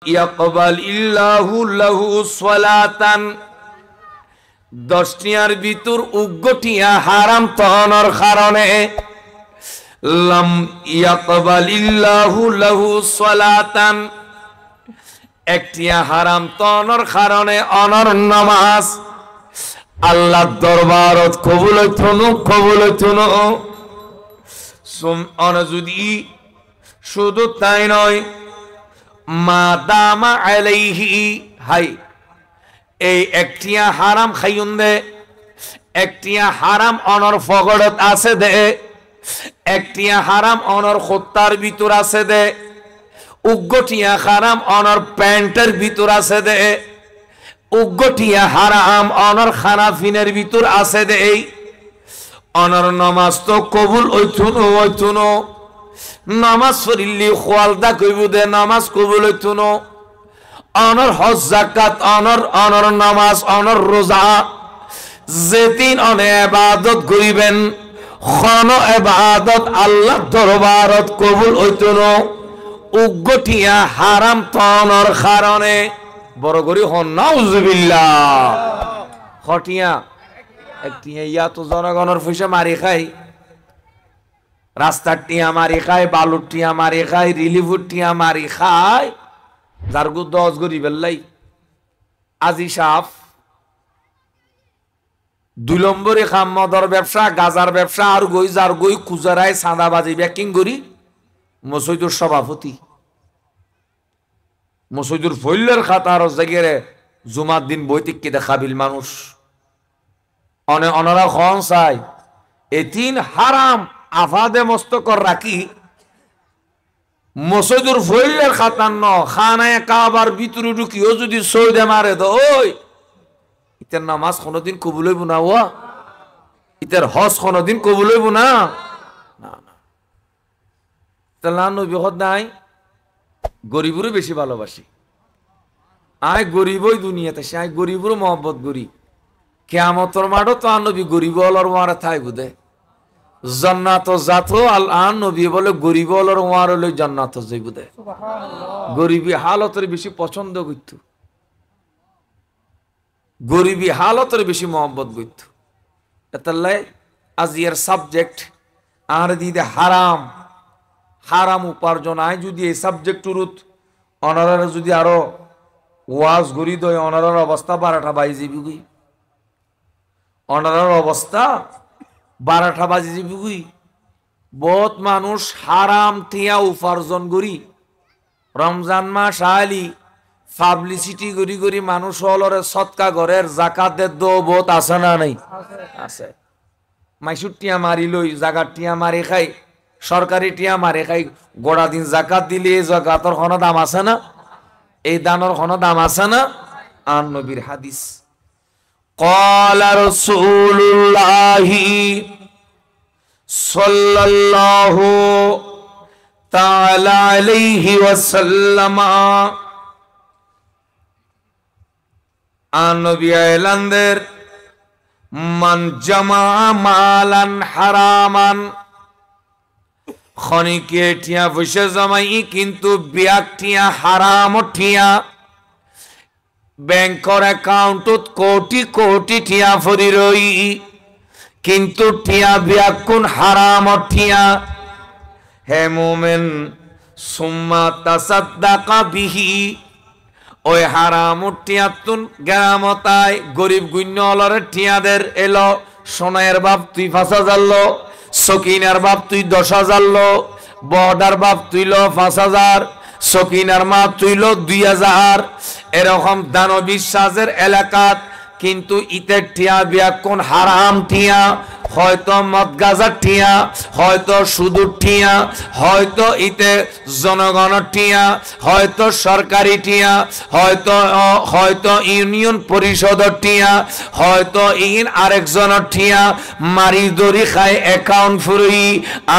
ইয়াকবাল ইল্লাহু লাহু সালাতান 10 টিয়ার ভিতর উগ্গটিয়া হারাম তনর কারণে লাম ইয়াকবাল ইল্লাহু লাহু সালাতান একটিয়া হারাম তনর কারণে অনর নামাজ আল্লাহর দরবারত কবুল হইতো না যদি শুধু তাই নয় মা দামা আলাইহি হাই এই একটিয়া হারাম খাইউন দে একটিয়া হারাম অনর ফগড়ত আছে দে একটিয়া হারাম অনর খত্তার ভিতর আছে দে উগ্গটিয়া হারাম অনর প্যান্টের ভিতর আছে দে উগ্গটিয়া হারাম অনর খানাফিনের ভিতর আছে দে অনর নামাজ তো কবুল হইতো না নামাজ পড়িলি খোয়ালদা কইব দে নামাজ কবুল হইতো না অনর হজ যাকাত অনর নামাজ অনর রোজা যেদিন অনে ইবাদত করিবেন খন ইবাদত আল্লাহ দরবারত কবুল হইতো না উগ্গটিয়া হারাম তনর কারণে বড় করি হন নাউজুবিল্লাহ খটিয়া একটিয়া ইয়া তো জনগণের পয়সা মারি খাই রাস্তার টিয়া মারি খায় বালুর টিয়া মারি খায় রিলিফুর টিয়া মারি খায় যার গু 10 গরি বেল্লাই আজি সাফ 2 নম্বরে খাম মদর ব্যবসা গাজার ব্যবসা আর গই যার গই কুজারায় সাদাবাজি ব্যাকিং করি মসজিদের সভাপতি মসজিদের ফইলের খাতার জায়গায় জুমার দিন বৈতিক কি দেখাবিল মানুষ অনরা খন চাই এতিন হারাম আফাদে মস্তকর রাখি মসজিদুর ফইলের খাতান ন খানায় কাবার ভিতরে ঢুকিও যদি সৌদে মারে তো ওই ইতার নামাজ কোনদিন কবুল হইব না ওয়া ইতার হজ কোনদিন কবুল হইব না না না তাহলে নবী হদ নাই গরিবুরও বেশি ভালোবাসি আয় গরিবই দুনিয়াতে সে আয় গরিবুরও মহব্বত করি কিয়ামতের মাঠও তো নবী গরিব হলর মারা থাই বুদে জান্নাত জাত আল নবী বলে গরিব হলর মার হলে জান্নাত যাই বুদে গরিবী হালতের বেশি পছন্দ করত গরিবী হালতের বেশি মহব্বত করত এতাল্লাই আজিয়ার সাবজেক্ট আর দিদে হারাম হারাম উপার্জন আয় যদি এই সাবজেক্ট উরুত অনারার যদি আরো ওয়াজ গরি দয় অনারার অবস্থা 12টা বাজি যাবি অনারার অবস্থা 12টা বাজি যাবি বহুত মানুষ হারাম টিয়া উপার্জন করি রমজান মাস আলি পাবলিসিটি গরি গরি মানুষ হলরে সৎকা ঘরের জাকাতের দো বহুত আছে না নাই আছে মাইসুর টিয়া মারি লই জাগার টিয়া মারি খাই সরকারি টিয়া মারে খাই গোড়া দিন জাকাত দিলে এই জাকাতর কোনো দাম আছে না এই দানের কোনো দাম আছে না আর নবীর হাদিস ক্বালা রাসূলুল্লাহ সাল্লাল্লাহু তাআলা আলাইহি ওয়াসাল্লাম আর নবী আইলান্দের মান জামা মালান হারামান খনিকে টিয়া পয়সা জমাই কিন্তু ব্যাগ টিয়া হারাম টিয়া ব্যাংকর অ্যাকাউন্টত কোটি কোটি টিয়া ফরি রই কিন্তু টিয়া ব্যাগ কোন হারাম টিয়া হে মুমিন সুম্মা তাসাদ্দাকা বিহি ওই হারাম টিয়াতুন গ্রামতায় গরিব গুণ্য অলরে টিয়াদের এলো সোনায়ের বাপ তুই 5000 লো সকিনার বাপ তুই 10,000 লো বর্ডার বাপ তুই লো 5,000 সকিনার মা তুই লো 2,000 এরকম দান বিশ্বাসের এলাকাত কিন্তু ইতে টিয়া বিয়া কোন হারাম টিয়া হয়তো মদ গাজার টিয়া হয়তো সুদূর টিয়া হয়তো ইতে জনগণের টিয়া হয়তো সরকারি টিয়া হয়তো ইউনিয়ন পরিষদের টিয়া হয়তো আরেকজনের টিয়া মারি দড়ি খায় অ্যাকাউন্ট ফুরুই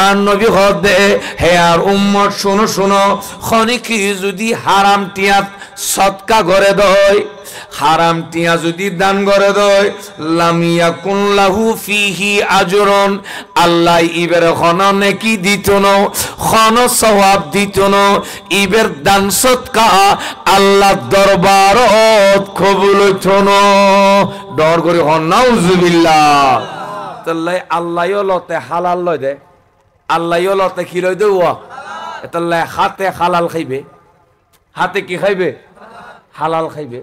আর নবী হদে হে আর উম্মত শুনো খনিকি যদি হারাম টিয়া সৎকা করে দয় হারাম টিয়া যদি দান করে দেয় লাম ইয়াকুন লাহু ফিহি আজরুন আল্লাহ ইবের খন নেকি দিত না খন সওয়াব দিত না ইবের দান সদকা আল্লাহ দরবারত কবুল হইত না ডর করে হন নাউজুবিল্লাহ তাল্লাই আল্লাহও লতে হালাল লয় দে আল্লাহও লতে কি লয় দেব তাল্লাই হাতে হালাল খাইবে হাতে কি খাইবে হালাল খাইবে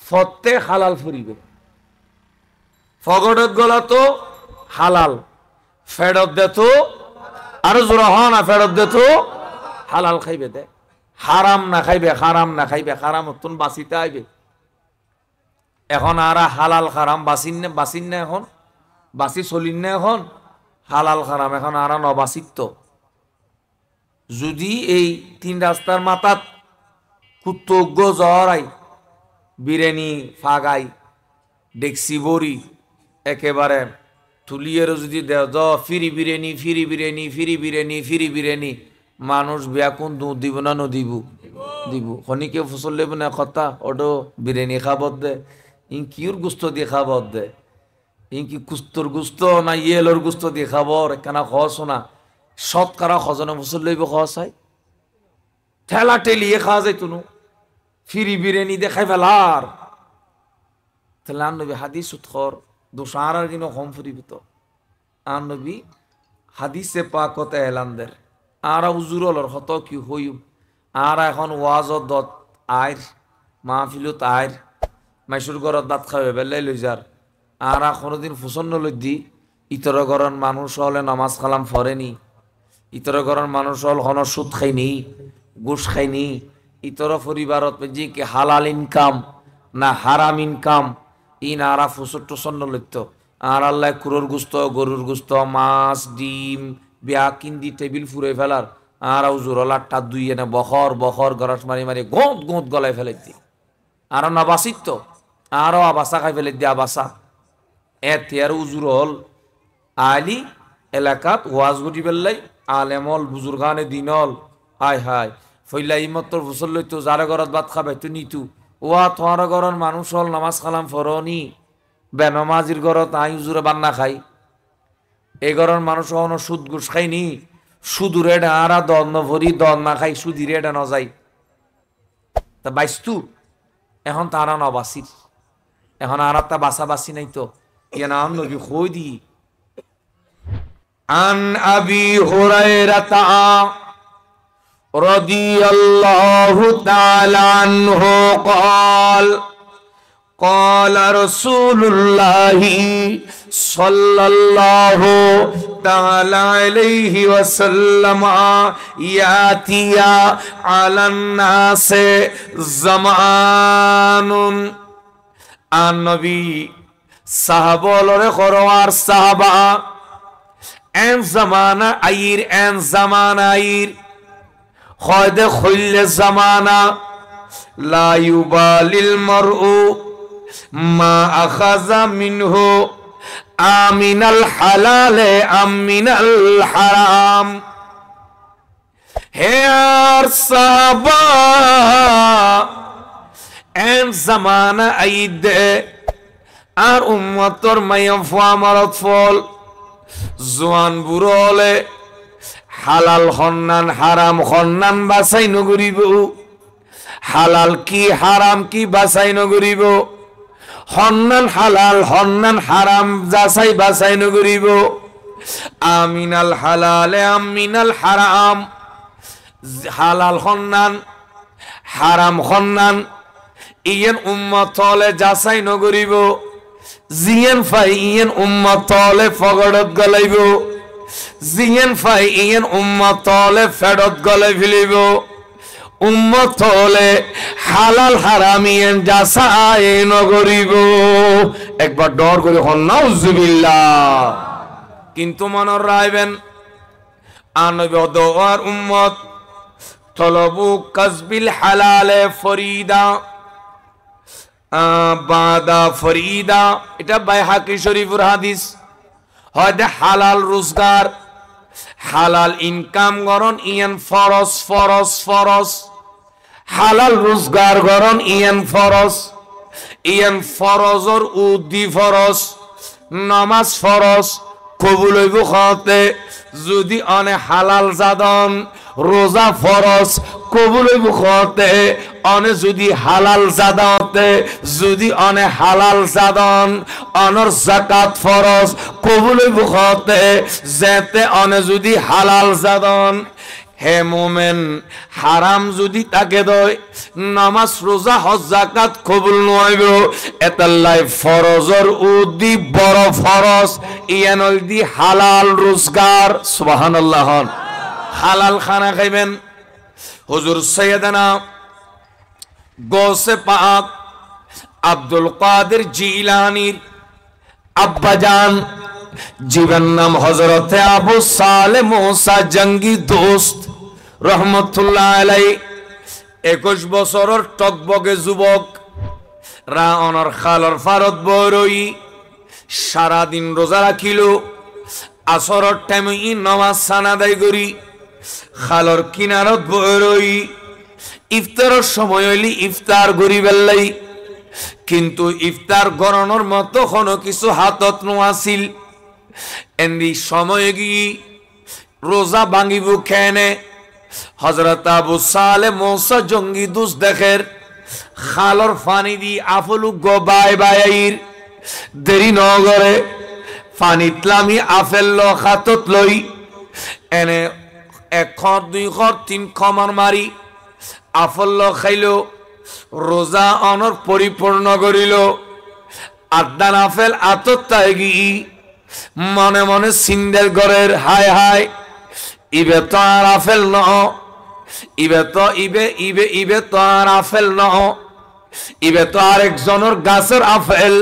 ফতে হালাল ফুরিবে ফগড়ত গলা তো হালাল ফেরত দে তো আর জোরা হ না ফেরত দে তো হালাল খাইবে দে হারাম না খাইবে হারাম না খাইবে হারাম তুন বাঁচিতে আইবে এখন আর হালাল হারাম বাসিন না এখন বাসি চলিন না এখন হালাল হারাম এখন আর নবাসিত যদি এই তিন রাস্তার মাথাত কুত্তজ্ঞ জহরাই বিরিয়ানি ফাগাই ডেক্সি বড়ি একেবারে তুলিয়ের যদি দেও ফিরি বিরিয়ানি ফিরি বিরিয়ানি ফিরি বিরিয়ানি ফিরি বিরিয়ানি মানুষ ব্যাকুন দুধ দিব না নদিব দিব খনিকে ফসল লেব না কথা ওটো বিরিয়ানি খাবত দে ইন কিউর গুস্ত দিয়ে খাবত দে ইন কি কুস্তর গুস্ত না ইয়েলোর গুস্ত দিয়ে খাবর কেনা খস না শতকরা খজনে ফসল লইব খস হয় ঠেলা ঠেলিয়ে খাওয়া যায় তুনু ফিরি বিরিয়ানি দেখাই ফেলার তাহলে আনবি হাদিস উৎখর দোষার আর কিনো কম ফুরিব তো আনবি হাদিসে পাকতে এলানদের আর উজুরলর হত কি হইম আর এখন ওয়াজত দত আইর মাহফিলত আইর মাইসুর ঘরত দাঁত খাবে বেলাই লই যার আর কোনোদিন ফুসন্ন লই দি ইতর ঘরন মানুষ হলে নামাজ কালাম ফরেনি ইতর ঘরন মানুষ হল হন সুদ খাইনি ঘুষ খাইনি ইতর পরিবারত যে কি হালাল ইনকাম না হারাম ইনকাম ইন আরা ফুসুর টুসন্ন লইত আর আল্লাহ কুরোর গুস্ত গরুর গুস্ত মাছ ডিম বিয়া কিন্দি টেবিল ফুরে ফেলার আর জোরলাটটা দুই এনে বখর বখর গরস মারি মারি গোঁত গোঁত গলায় ফেলে দি আর নাবাসিত আরো আবাসা খাই ফেলে দি আবাসা এতে আর উজুর হল আলি এলাকাত ওয়াজ গুটি বেললাই আলেমল বুজুর্গানে দিনল হাই হাই ফইলা ইমত্তর ফসল লইতো যার ঘরত ভাত খাবে তো নিতু ওয়া তোমার ঘরর মানুষ হল নামাজ খালাম ফরনি বেনমাজির ঘরত আই উজুরে বান্না খাই এই ঘরর মানুষ হন সুদ ঘুষ খাইনি সুদুর এটা আরা দন ভরি দন না খাই সুদির এটা ন যাই তা বাইস্তু এখন তারা নবাসির এখন আর তা বাসা বাসি নাই তো ইয়া নাম নবী কই দি আন আবি হুরায়রা রাদিয়াল্লাহু তাআলা আনহু قال قال رسول الله صلى الله تعالى عليه وسلم ياتي على الناس زمان النبي সাহাবলরে খরওয়ার সাহাবা en zamana ayir en zamana ayir khayde khulle zamana la yubalil mar'u ma akhadha minhu aminal halal aminal haram her sahaba en zamana ayid আর উম্মতর মাইয়া ফামারত ফল জোয়ান বুড়ো হলে হালাল খন্নান হারাম খন্নান বাছাই নগরিব হালাল কি হারাম কি বাছাই নগরিব খন্নান হালাল খন্নান হারাম যাচাই বাছাই নগরিব আমিনাল হালালে আমিনাল হারাম হালাল খন্নান হারাম খন্নান ইয়েন উম্মত হলে যাচাই নগরিব জিয়েন ফাই ইয়েন উম্মত তলে ফগড়ত গলাইব জিয়েন ফাই ইয়েন উম্মত তলে ফেরত গলাই ফেলিব উম্মত তলে হালাল হারাম ইয়েন যাচাই নগরিব একবার ডর করে হন নাউজুবিল্লাহ কিন্তু মনর রাইবেন আনবি দোয়ার উম্মত তলবু কাসবিল হালালে ফরিদা বাদা ফরিদা এটা বাইহাকি শরীফুর হাদিস হয়তো হালাল রোজগার হালাল ইনকাম গরন ইয়ান ফরজ ফরজ ফরজ হালাল রোজগার গরন ইয়ান ফরজ ইয়ান ফরজর উদ্দি ফরজ নামাজ ফরজ কবুল হইব খতে যদি অনে হালাল জাদন রোজা ফরজ কবুল হইব খতে অনে যদি হালাল জাদাতে যদি অনে হালাল জাদন অনর যাকাত ফরজ কবুল হইব খতে যেতে অনে যদি হালাল জাদন হে মোমেন হারাম যদি তাকে দয় নামাজ রোজা হজ যাকাত কবুল নইব এতাল্লাই ফরজর উদ্দি বড় ফরজ ইয়ানল দি হালাল রোজগার সুবহানাল্লাহ হালাল খানা খাইবেন হুজুর সাইয়েদনা গৌসে পাক আব্দুল কাদের জিলানীর আব্বাজান জীবন নাম হযরতে আবু সালেহ মুসা জঙ্গি দোস্ত রহমতুল্লাহ আলাই 21 বছরের টকবগে যুবক রা অনর খালর ফারত বরই সারা দিন রোজা রাখিল আসরের টাইমে নামাজ সানাদাই করি খালর কিনারত বরই ইফতারের সময় হইলি ইফতার করি বেল্লাই কিন্তু ইফতার গণনের মতো কোনো কিছু হাতত নোয়াছিল এন্দি সময় গিয়ে রোজা ভাঙিব খেনে হযরত আবু সালেহ মুসা জঙ্গি দুস দেখের খালর পানি দি আফলু গবাই বাইর দেরি নগরে পানি তলামি আফেল ল হাতত লই এনে 1 খর 2 খর 3 খমর মারি আফল খাইল রোজা অনর পরিপূর্ণ করিল আদান আফেল আতত তাইগি মনে মনে সিন্দের ঘরের হায় হায় ইবে তো আর আফেল ন ইবে তো ইবে তো আর আফেল ন ইবে তো আরেকজনের গাছের আফেল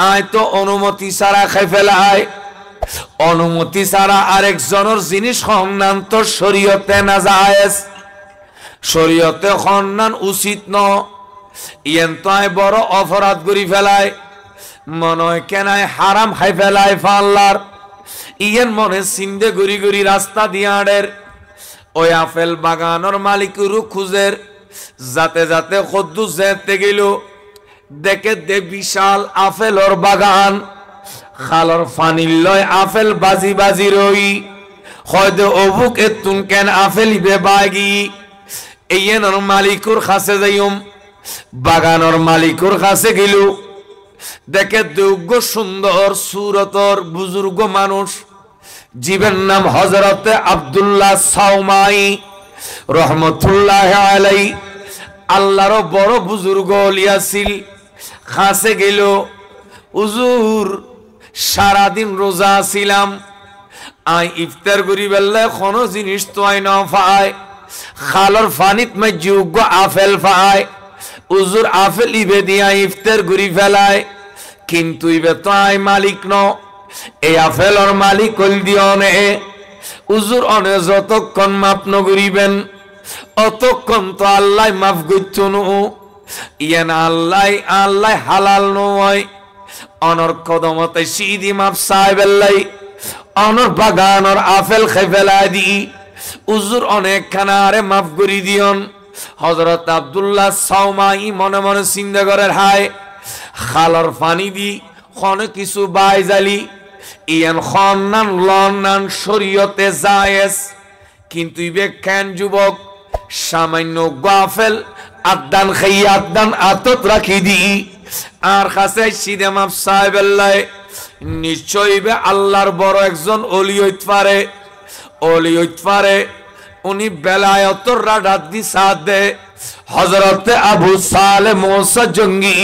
আয় তো অনুমতি ছাড়া খাই ফেলাই অনুমতি ছাড়া আরেকজনের জিনিস খন্নান তো শরীয়তে না জায়েজ শরীয়তে খন্নান উচিত ন ইয়েন তো আয় বড় অপরাধ করি ফেলায় মনে হয় কেনায় হারাম খাই ফেলায় ফাল্লার ইয়েন মনে সিন্দে গুড়ি গুড়ি রাস্তা দিয়াড়ের ওই আপেল বাগানোর মালিকেরও খুঁজের যাতে যাতে কদ্দু যেতে গেল দেখে দে বিশাল আপেলর বাগান খালর ফানিল লয় আপেল বাজি বাজি রই হয়তো অবুক এতুন কেন আপেল ইবে বাগি ইয়েনর মালিকুর কাছে যাইম বাগানোর মালিকুর কাছে গেল দেখে যোগ্য সুন্দর সুরতর বুজুর্গ মানুষ জীবের নাম হযরতে আব্দুল্লাহ সাওমাই রহমতুল্লাহ আলাই আল্লাহর বড় বুজুর্গ লিয়াছিল কাছে গেল হুজুর সারাদিন রোজা ছিলাম আই ইফতার করি বেলা কোনো জিনিস তো আই না পায় খালর ফানিত মে যোগ্য আপেল পায় হুজুর আপেল ইবে দিয়া ইফতার করি ফেলায় কিন্তু ইবে তো আই মালিক ন এই আপেলর মালিক কল দিও নে হুজুর অনে যতক্ষণ মাপ নগরিবেন অতক্ষণ তো আল্লাহ মাফ করছুন ইয়ান আল্লাহ আল্লাহ হালাল নয় অনর কদমতে সিদি মাপ সাহেবেল্লাই অনর বাগানর আপেল খাই ফেলাই দি হুজুর অনেক খানারে মাফ করি দিয়ন হযরত আব্দুল্লাহ সাওমাই মনে মনে চিন্তা করেন হায় খালর পানি দি খনে কিছু বাই জালি ইয়ান খন্নান লন্নান শরীয়তে জায়েজ কিন্তু ইবে কেন যুবক সামান্য গাফেল আদান খাই আদান আতত রাখি দি আর কাছে সিদে মাপ সাহেবেল্লাই নিশ্চয়ই বে আল্লাহর বড় একজন ওলি হইতে পারে উনি বেলায়তর রাত দি সাথ দে হযরতে আবু সালেহ মুসা জঙ্গি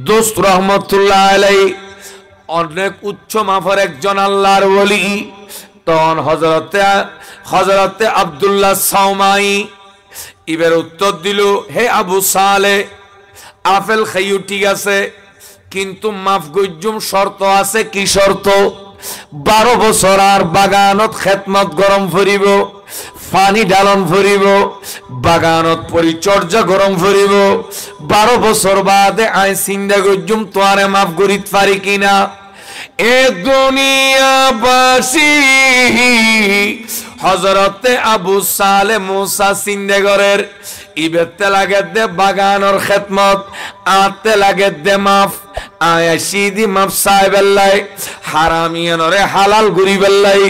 দোস্ত রহমতুল্লাহ আলাই অনেক উচ্চ মাফের একজন আল্লাহর ওলি তখন হযরতে আব্দুল্লাহ সাওমাই ইবের উত্তর দিল হে আবু সালেহ আপেল খাইও ঠিক আছে কিন্তু মাফ গজ্জুম শর্ত আছে কি শর্ত 12 বছর আর বাগানত খেদমত গরম ফুরিব পানি ডালন ফুরিব বাগানত পরিচর্যা গরম ফুরিব 12 বছর বাদে আই চিন্তা গজ্জুম তোয়ারে মাফ করিত পারি কিনা এ দুনিয়াবাসী হযরতে আবু সালেহ মুসা চিন্তা করের ইবেতে লাগে দে বাগানোর খেদমত আতে লাগে দে মাফ আয়া সিদি মাফ সাহেবেল্লাই হারামিয়ানরে হালাল গুরি বেল্লাই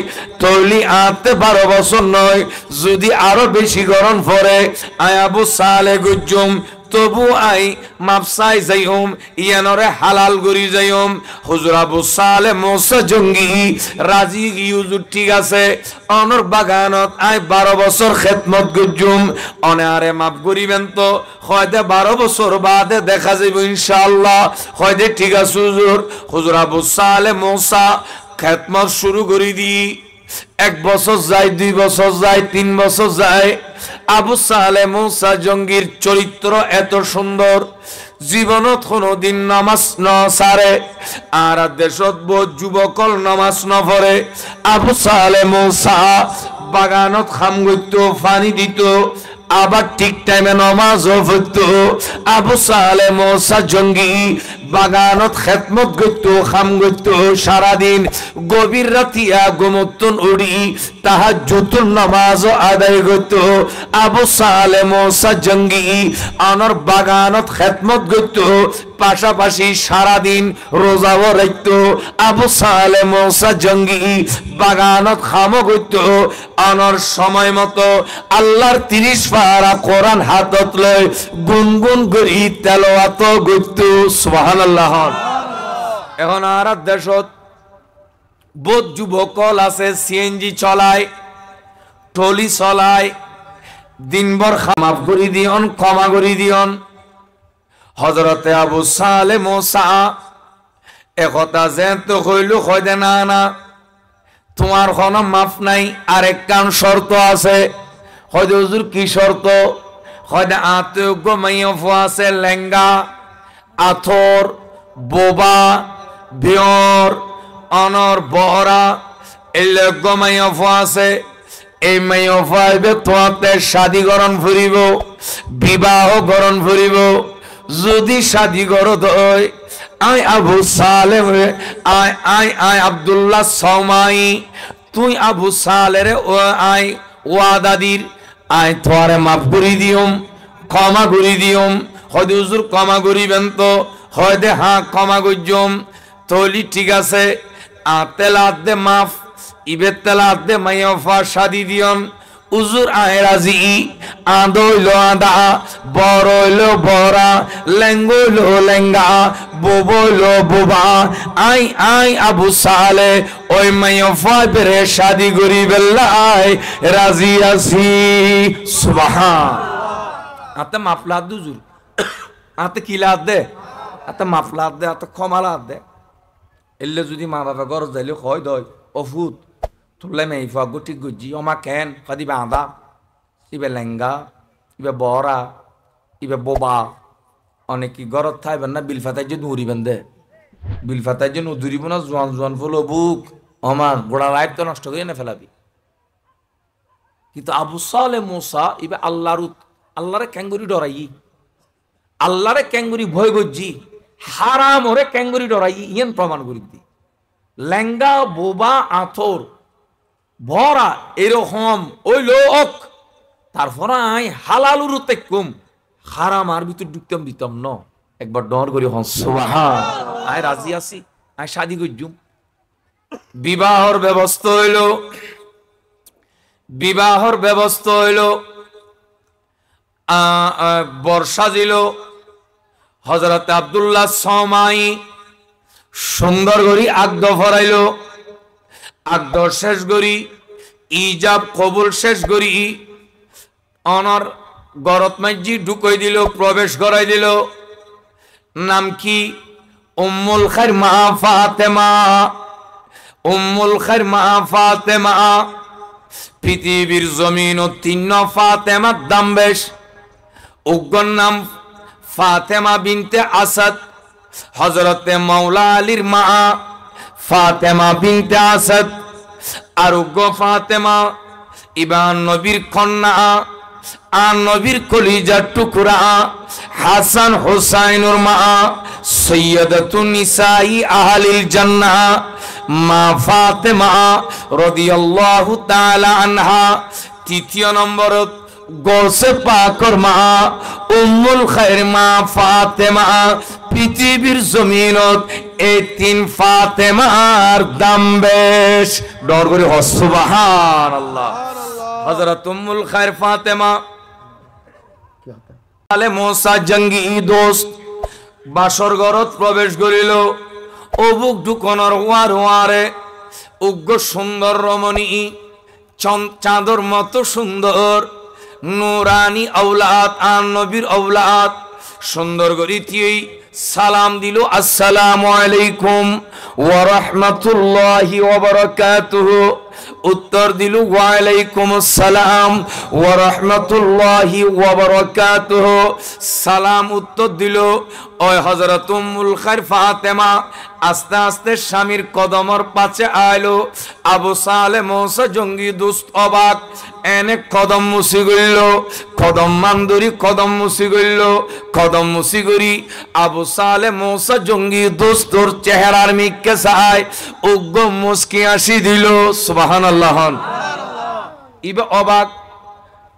তৈলি আতে 12 বছর নয় যদি আরো বেশি গরম পড়ে আয় আবু সালে গুজুম তবু আই মাপসাই যাইম ইয়ানরে হালাল গরি যাইম হুজুর আবু সালে মুসা জঙ্গি রাজি হুজুর ঠিক আছে অনর বাগানত আই 12 বছর খেদমত গুজুম অনারে মাপ করিবেন তো হয়তো 12 বছর বাদে দেখা যাবে ইনশাআল্লাহ হয়তো ঠিক আছে হুজুর হুজুর আবু সালে মুসা খেদমত শুরু করে দি 1 বছর যায় 2 বছর যায় 3 বছর যায় আবু সালে মুসা জঙ্গির চরিত্র এত সুন্দর জীবনত কোনদিন নামাজ ন সারে আর দেশত বহুত যুবকল নামাজ ন পড়ে আবু সালে মুসা বাগানত খাম গইত পানি দিত আবার ঠিক টাইমে নামাজও পড়তো আবু সালে মুসা জঙ্গি বাগানত খেদমত গইতো খাম গইতো সারা দিন গভীর রাতিয়া গোমতন উড়ি তাহাজ্জুদের নামাজ আদায় গইতো আবু সালে মুসা জঙ্গি আনর বাগানত খেদমত গইতো পাশাপাশি সারা দিন রোজাও রাখতো আবু সালে মুসা জঙ্গি বাগানত খামো গইতো আনর সময় মতো আল্লাহর 30 পারা কোরআন হাতত লয় গুনগুন করি তেলাওয়াত গইতো সুবহানাল্লাহ। এখন আর দেশত বহুত যুবকল আছে সিএনজি চলায় টলি চলায় দিনভর মাফ করি দিয়ন ক্ষমা করি দিয়ন হযরতে আবু সালে মুসা একথা যেন তো কইলো কইদে না না তোমার কোনো মাফ নাই আরেক কান শর্ত আছে কইদে হুজুর কি শর্ত কইদে আতয়োগ্য মাইয়ফ আছে লেঙ্গা আথর বোবা বিয়র অনর বহরা এলগ্য মাইয়ফ আছে এই মাইয়ফ আইবে তোমাতে শাদী গরণ ফুরিব বিবাহ গরণ ফুরিব যদি শাদী গরত হয় আই আবু সালেম আই আব্দুল্লাহ সৌমাই তুই আবু সালের আই ওয়াদাদির আই তোরে মাফ করি দিওম ক্ষমা করি দিওম হয়তো হুজুর ক্ষমা করিবেন তো হয়তো হ্যাঁ ক্ষমা করজম তলি ঠিক আছে তেলাত দে মাফ ইবে তেলাত দে মাইয়ফা শাদি দিয়ন উজুর আয় রাজি আদইলো আদা বড়ইলো বড়া লেঙ্গইলো লেঙ্গা বোবইলো বোবা আই আই আবু সালে ওই মাইয়ফা বেরে শাদি করি বেল্লাই রাজি আছি সুবহান আতে মাফলাত দুজুর আতে কিলাত দে আতে মাফলাত দে আতে ক্ষমালাত দে এলে যদি মা বাবা গরজ যাইলে হয় দয় অফুত তুলে মেইফা গুটি গুজি ওমা কেন ফাদিবে আদা ইবে লেঙ্গা ইবে বড়া ইবে বোবা অনেক গরত থাইবেন না বিল ফাতাই যে নুরিবেন দে বিল ফাতাই যে নুরিব না জোয়ান জোয়ান ফুলো বুক ওমা গোড়া লাইফ তো নষ্ট করে না ফেলাবি কিন্তু আবু সালে মুসা ইবে আল্লাহরে ক্যাঙ্গুরি ডরাই আল্লাহরে ক্যাঙ্গুরি ভয় গজ্জি হারাম ওরে ক্যাঙ্গুরি ডরাই ইয়েন প্রমাণ করি দি লেঙ্গা বোবা আথর ভরা এরকম ওই লোক তারপর আই হালালুর তেকুম হারাম আর ভিতর ঢুকতাম দিতাম ন একবার ডর করি হন সুবহান আই রাজি আছি আই শাদি গজ্জুম বিবাহর ব্যবস্থা হইল বর্ষা দিল হযরত আব্দুল্লাহ সমাই সুন্দর করি আগদ ফরাইল আগদ শেষ করি ইজাব কবুল শেষ করি অনর গরত মাইজি ঢুকাই দিল প্রবেশ করাই দিল নাম কি উম্মুল খায়র মা ফাতেমা উম্মুল খায়র মা ফাতেমা পৃথিবীর জমিন ও 3 ফাতেমার দাম বেশ উগ্গর নাম ফাতেমা বিনতে আসাদ হযরতে মাওলা আলীর মা ফাতেমা বিনতে আসাদ আর উগ্গ ফাতেমা ইবান নবীর কন্যা আর নবীর কলিজার টুকরা হাসান হুসাইনের মা সৈয়দাতুন নিসাই আহলিল জান্নাহ মা ফাতেমা রাদিয়াল্লাহু তাআলা আনহা তৃতীয় নম্বর গোসে পাকর মা উম্মুল খায়র মা ফাতেমা পৃথিবীর জমিনত এই তিন ফাতেমার দাম বেশ ডর করে সুবহানাল্লাহ হযরত উম্মুল খায়র ফাতেমা আলে মুসা জঙ্গি দোস্ত বাসর ঘরত প্রবেশ করিল অবুক ঢুকনর ওয়ার ওয়ারে উগ্র সুন্দর রমণী চাঁদর মতো সুন্দর নুরানি আওলাদ আর নবীর আওলাদ সুন্দর গরিতিই সালাম দিল আসসালামু আলাইকুম ওয়া রাহমাতুল্লাহি ওয়া বারাকাতুহু উত্তর দিল ওয়া আলাইকুম আসসালাম ওয়া রাহমাতুল্লাহি ওয়া বারাকাতুহু সালাম উত্তর দিল ওই হযরত উম্মুল খায়র ফাতেমা আস্তে আস্তে স্বামীর কদমর পাশে আইলো আবু সালে মুসা জঙ্গি দুস্ত অবাক এনে কদম মুসি গইল কদম মান্দুরি কদম মুসি গইল কদম মুসি গরি আবু সালে মুসা জঙ্গি দুস্তর চেহারার মিকে চাই উগ্র মুস্কি আসি দিল সুবহানাল্লাহ ইবে অবাক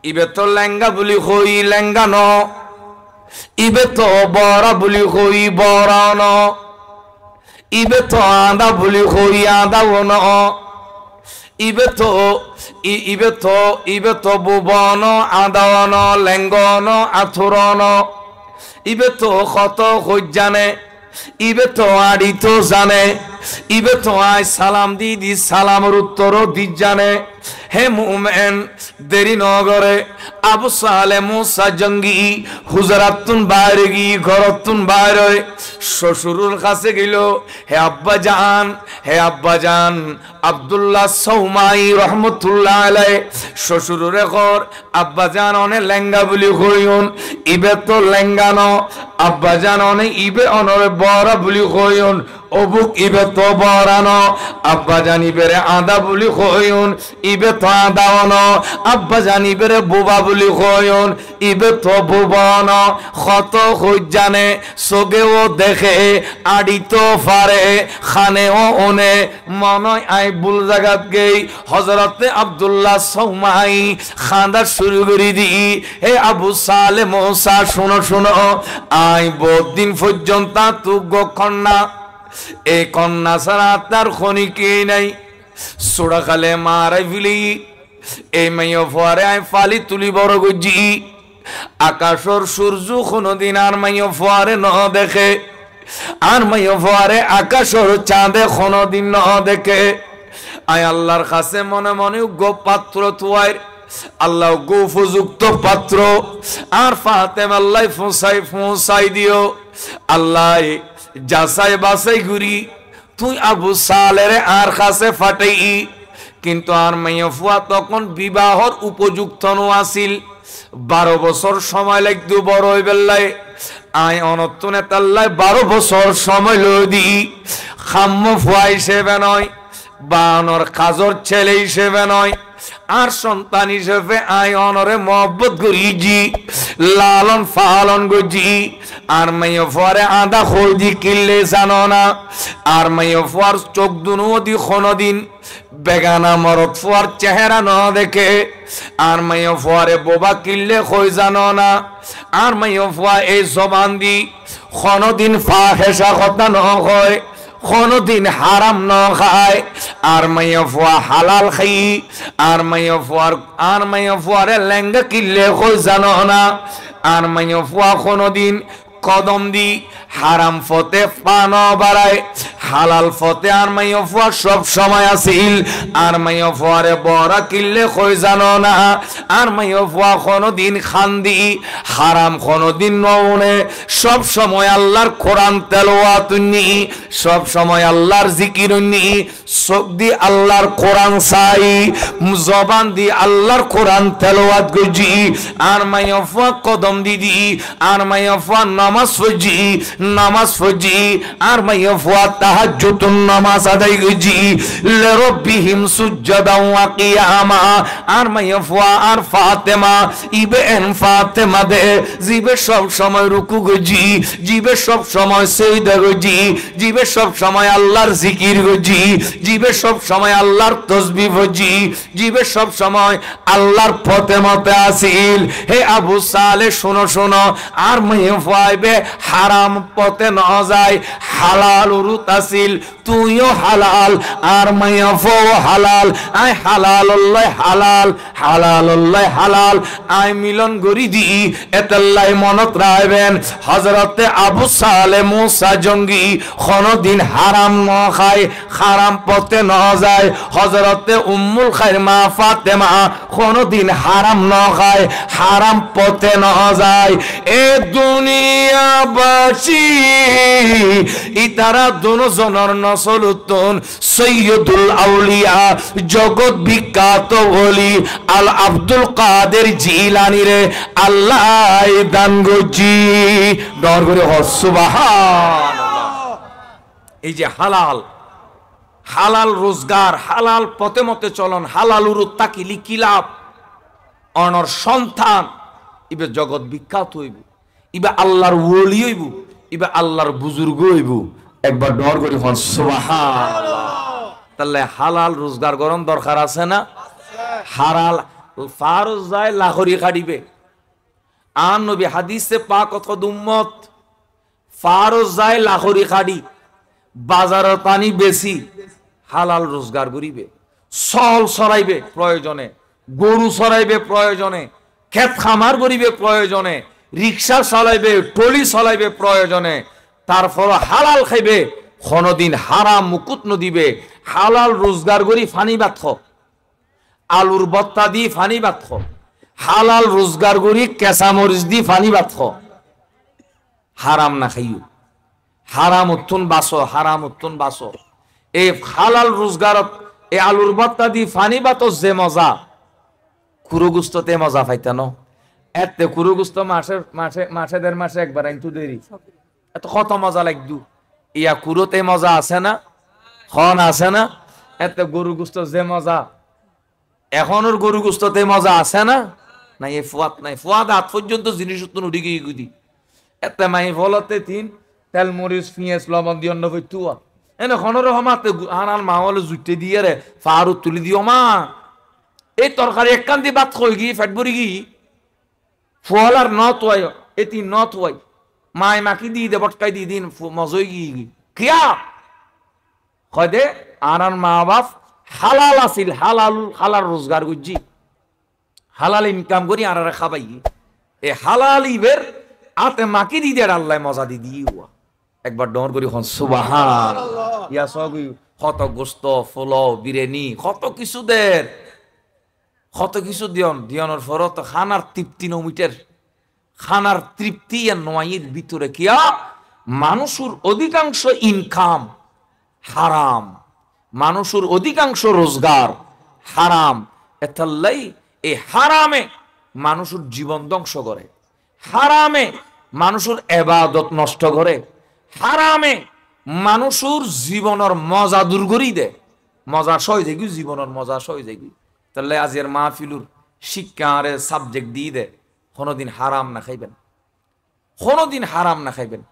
ইবে তো লেঙ্গা বলি হই লেঙ্গা ন ইবে তো বড় বলি হই বড় ন ইবে তো আদা বলি হই আদা ন ইবে তো বুবন আদাওন লেঙ্গন আথুরন ইবে তো কত হই জানে ইবে তো আড়ি তো জানে ইবে তো আয় সালাম দি সালামের উত্তরও দি জানে হে মুমেন দেরি নগরে আবু সালে মুসা জঙ্গি হুজরাতুন বাইরে গি ঘরতুন বাইরে শ্বশুরের কাছে গেল হে আব্বা জান আব্দুল্লাহ সৌমাই রহমতুল্লাহ আলাই শ্বশুরের ঘর আব্বা জান অনে লেঙ্গা বলি কইউন ইবে তো লেঙ্গা ন আব্বা জান অনে ইবে অনরে বড় বলি কইউন অবুক ইবে তো বরানো আব্বা জানি বেরে আদা বলি কইউন ইবে তো আদাওন আব্বা জানি বেরে বুবা বলি কইউন ইবে তো বুবন কত হই জানে সগেও দেখে আড়ি তো পারে খানেও ওনে মনয় আই বুল জাগাত গই হযরতে আব্দুল্লাহ সৌমাই খান্দা শুরু করি দি হে আবু সালে মুসা শুনো আই বহুত দিন পর্যন্ত তুগ কন্যা এই কন্যা ছাড়া তার খনিকে নাই সোড়া খালে মারাই ফিলি এই মাইয়া ফোয়ারে আই ফালি তুলি বড় গজি আকাশর সূর্য কোনদিন আর মাইয়া ফোয়ারে ন দেখে আর মাইয়া ফোয়ারে আকাশর চাঁদে কোনদিন ন দেখে আই আল্লাহর কাছে মনে মনে গো পাত্র তুয়ার আল্লাহ গো উপযুক্ত পাত্র আর ফাতেমা আল্লাহ ফুসাই দিও আল্লাহ যাচাই বাছাই করি তুই আবু সালের আর কাছে ফাটাই কিন্তু আর মাইয়া ফুয়া তখন বিবাহর উপযুক্ত ন আসিল 12 বছর সময় লাগতো বড় হই বেল্লাই আয় অনত্তনে তাল্লাই 12 বছর সময় লই দি খাম্ম ফুয়া হিসেবে নয় বানর কাজর ছেলে হিসেবে নয় আর সন্তান হিসেবে আয় অনরে মহব্বত করিজি লালন পালন গজি আর মাইয়া ফুয়ারে আদা খোঁজি কিল্লে জানো না আর মাইয়া ফুয়ার চোখ দুনো কোনদিন বেগানা মরদ ফুয়ার চেহারা ন দেখে আর মাইয়া ফুয়ারে বোবা কিল্লে কই জানো না আর মাইয়া ফুয়া এই জবান দি কোনদিন ফাহেসা কথা ন কয় কোনদিন হারাম ন খায় আর মাইয়া ফুয়া হালাল খাই আর মাইয়া ফুয়ারে লেঙ্গা কিল্লে কই জানো না আর মাইয়া ফুয়া কোনদিন কদম দি হারাম ফতে পান বাড়ায় হালাল ফতে আর মাইয়া ফুয়া সব সময় আসিল আর মাইয়া ফুয়ারে বড়া কিল্লে কই জানো না আর মাইয়া ফুয়া কোনদিন খান্দি হারাম কোনদিন নউনে সব সময় আল্লাহর কোরআন তেলাওয়াত নি সব সময় আল্লাহর জিকির নি চোখ দি আল্লাহর কোরআন চাই জবান দি আল্লাহর কোরআন তেলাওয়াত গজি আর মাইয়া ফুয়া কদম দিদি আর মাইয়া ফুয়া নামাজ ফজি আর মাইয়া ফুয়া তাহাজ্জুতুন নামাজ আদায় করছি লিরাব্বিহিম সুজদান ওয়া কিয়ামা। আর মাইয়া ফুয়া আর ফাতেমা ইবেন ফাতেমা দে জিবে সব সময় রুকু গজি, জিবে সব সময় সিজদা গজি, জিবে সব সময় আল্লাহর জিকির গজি, জিবে সব সময় আল্লাহর তাসবিহ গজি, জিবে সব সময় আল্লাহর পথে মতে আসিল। হে আবু সালেহ শোনো শোনো, আর মাইয়া ফুয়াইবে হারাম পথে ন যায়, হালাল উরুত আসিল, তুইও হালাল আর মাইয়া ফুয়া হালাল। আই হালাল আল্লাহ হালাল, হালাল আল্লাহ হালাল, আই মিলন গরি দি এতাল্লাই মনত রাখবেন। হযরতে আবু সালেহ মুসা জঙ্গি কোনদিন হারাম ন খায়, হারাম পথে ন যায়। হযরতে উম্মুল খায়র মা ফাতেমা কোনদিন হারাম ন খায়, হারাম পথে ন যায়। এ দুনিয়াবাসী ইতারা দুজনের নসলুতন সৈয়দুল আউলিয়া জগৎ বিখ্যাত ওলি আল আব্দুল কাদের জিলানী রে আল্লাহ দান গজি। ডর করে সুবহানাল্লাহ। এই যে হালাল, হালাল রোজগার, হালাল পথে মতে চলন, হালাল উরুত তাকিলি কি লাভ? অনর সন্তান ইবে জগৎ বিখ্যাত হইব, ইবে আল্লাহর ওলি হইব, ইবে আল্লাহর বুজুর্গ হইব। একবার ডর করে সুবহানাল্লাহ। তাহলে হালাল রোজগার গরম দরকার আছে না? হালাল ফারজ যায় লাহরি কাটিবে। আন নবী হাদিসে পাক কত উম্মত ফারজ যায় লাহরি কাটি, বাজারের পানি বেশি, হালাল রোজগার করিবে, সল সরাইবে প্রয়োজনে, গরু সরাইবে প্রয়োজনে, ক্ষেত খামার করিবে প্রয়োজনে, রিক্সা চালাইবে, টলি চালাইবে প্রয়োজনে, তারপর হালাল খাইবে, কোনদিন হারাম মুকুট নদিবে। হালাল রোজগার করি ফানি বাত, আলুর বত্তা দি ফানি বাত, হালাল রোজগার করি কেঁচা মরিচ দি ফানি বাত। হারাম না খাইও, হারাম উত্তন বাসো, হারাম উত্তন বাসো। এই হালাল রোজগারত এই আলুর বত্তা দি ফানি বাত যে মজা, কুরুগুস্ততে মজা পাইতানো। এতে কুরুগুস্ত মাসে দেড় মাসে একবার আইনতু দেরি, এত কত মজা লাগদু। ইয়া কুরোতে মজা আছে না? খন আছে না? এতে গরু গুস্ত যে মজা, এখনোর গরু গুস্ততে মজা আছে না? নাই এ ফুয়াত নাই, ফুয়াদ হাত পর্যন্ত জিনিস উঠি গিয়ে গুদি। এতে মাই ফলতে তিন তেল মরিচ পিঁয়াজ লবণ দিয়ে অন্য তুয়া এনে খনর হমাতে হানার মা হলে জুটে দিয়ে রে ফারু তুলি দিও মা এই তরকারি এক কান্দি বাত কই গি ফেট ভরি গি ফুয়ালার নত ওয়াই এতি নত ওয়াই মাই মাকি দি দে বটকাই দি দিন মজই গি কিয়া কয় দে আনার মা বাপ হালাল আছিল, হালাল হালাল রোজগার করছি, হালাল ইনকাম করি আর খাবাই। এ হালাল ইবের আতে মাকি দি দেয় আল্লাহ মজা দি দিও। একবার ডর করি হন সুবহানাল্লাহ। ইয়া সগই কত গোস্ত পোলাও বিরিয়ানি কত কিছু দের, কত কিছু দিয়নের ফরত খানার তৃপ্তি নমিটের, খানার তৃপ্তি আর নয়ের ভিতরে কিয়া মানুষের অধিকাংশ ইনকাম হারাম, মানুষের অধিকাংশ রোজগার হারাম। এতাল্লাই এই হারামে মানুষের জীবন ধ্বংস করে, হারামে মানুষের এবাদত নষ্ট করে, হারামে মানুষের জীবনের মজা দূর করি দে, মজা সই যাই জীবনের মজা সই যাই। তাহলে আজের মাহফিলুর শিক্ষা আরে সাবজেক্ট দিয়ে দে কোনোদিন হারাম না খাইবেন, কোনোদিন হারাম না খাইবেন,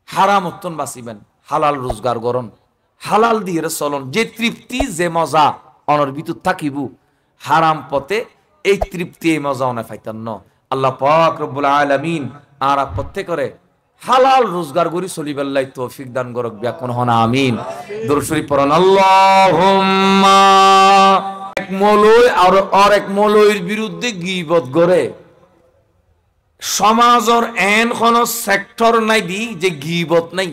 হারাম উত্তন বাঁচিবেন, হালাল রোজগার করন, হালাল দিয়ে চলন। যে তৃপ্তি যে মজা অনর ভিতর থাকিব হারাম পথে এই তৃপ্তি এই মজা অনে ফাইতান ন। আল্লাহ পাক রব্বুল আলামিন আর প্রত্যেক করে হালাল রোজগার করি চলিবেল্লাই তৌফিক দান করক ব্যাকুন হন আমিন। দরুদ শরীফ পড়ুন আল্লাহুম্মা। এক মৌলই আর এক মৌলইর বিরুদ্ধে গীবত করে সমাজের এন কোন সেক্টর নাই দি যে গীবত নাই।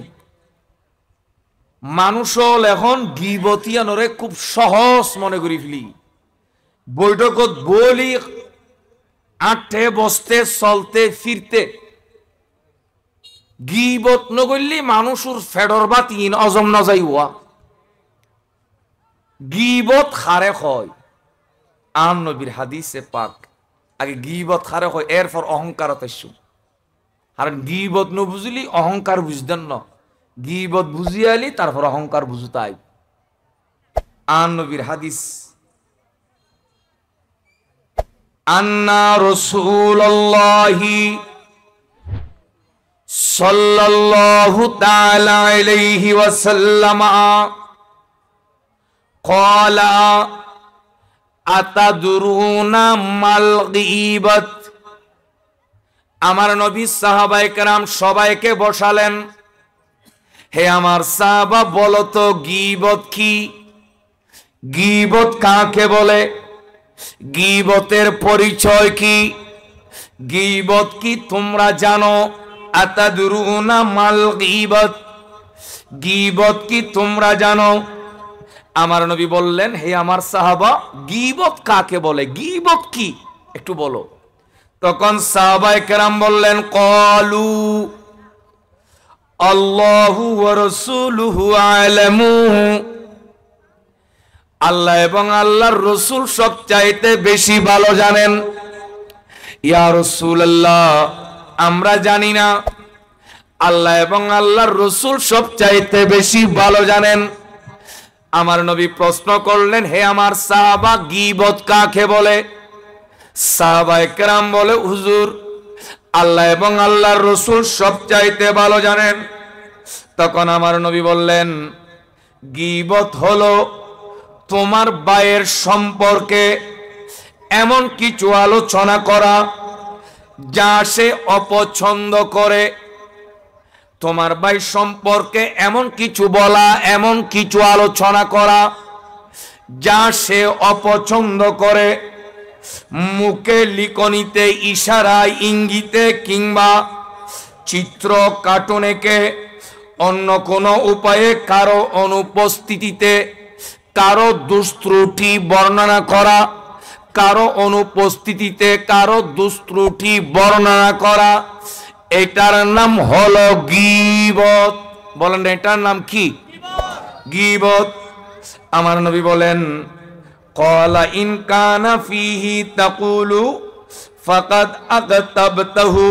মানুষ এখন গীবতিয়ানরে খুব সহজ মনে করি ফেলি, বৈঠকত বলি আটে বসতে চলতে ফিরতে গীবত নগরলি মানুষের ফেডর বা তিন অজম না যাইওয়া। গীবত খারে হয় আন নবীর হাদিসে পাক আগে গীবত খারে হয় এরপর অহংকার তাইছু। আর গীবত ন বুঝলি অহংকার বুঝদেন না। গীবত বুঝিয়ালি তারপর অহংকার বুঝুতাই। আন নবীর হাদিস, আন্না রাসূলুল্লাহি সাল্লাল্লাহু তাআলা আলাইহি ওয়াসাল্লাম ক্বালা আতাদরুনা মাল গীবাত। আমার নবী সাহাবায়ে কেরাম সবাইকে বসালেন, হে আমার সাহাবা বলো তো গীবত কি? গীবত কাকে বলে? গীবতের পরিচয় কি? গীবত কি তোমরা জানো? আতাদরুনা মাল গীবাত, গীবত কি তোমরা জানো? আমার নবী বললেন, হে আমার সাহাবা গীবত কাকে বলে, গীবত কি একটু বলো। তখন সাহাবায়ে কেরাম বললেন, ক্বালু আল্লাহু ওয়া রাসূলুহু আ'লামু, আল্লাহ এবং আল্লাহর রাসূল সবচাইতে বেশি ভালো জানেন। ইয়া রাসূলুল্লাহ আমরা জানি না, আল্লাহ এবং আল্লাহর রাসূল সবচাইতে বেশি ভালো জানেন। আমার নবী প্রশ্ন করলেন, হে আমার সাহাবা গীবত কাকে বলে? সাহাবায়ে কেরাম বলে, হুজুর আল্লাহ এবং আল্লাহর রাসূল সবচাইতে ভালো জানেন। তখন আমার নবী বললেন, গীবত হলো তোমার ভাইয়ের সম্পর্কে এমন কিছু আলোচনা করা যা সে অপছন্দ করে। তোমার ভাই সম্পর্কে এমন কিছু বলা, এমন কিছু আলোচনা করা যা সে অপছন্দ করে, মুখে, লিখনিতে, ইশারায়, ইঙ্গিতে কিংবা চিত্র কার্টুনেকে অন্য কোনো উপায়ে কারো অনুপস্থিতিতে কারো দুষ্ত্রুটি বর্ণনা করা, কারো অনুপস্থিতিতে কারো দুষ্ত্রুটি বর্ণনা করা, এটার নাম হলো গীবত। বলেন এটার নাম কি? গীবত। আমার নবী বলেন, ক্বালা ইন কানা ফীহি তাকুলু ফাকাদ আগতাবতাহু।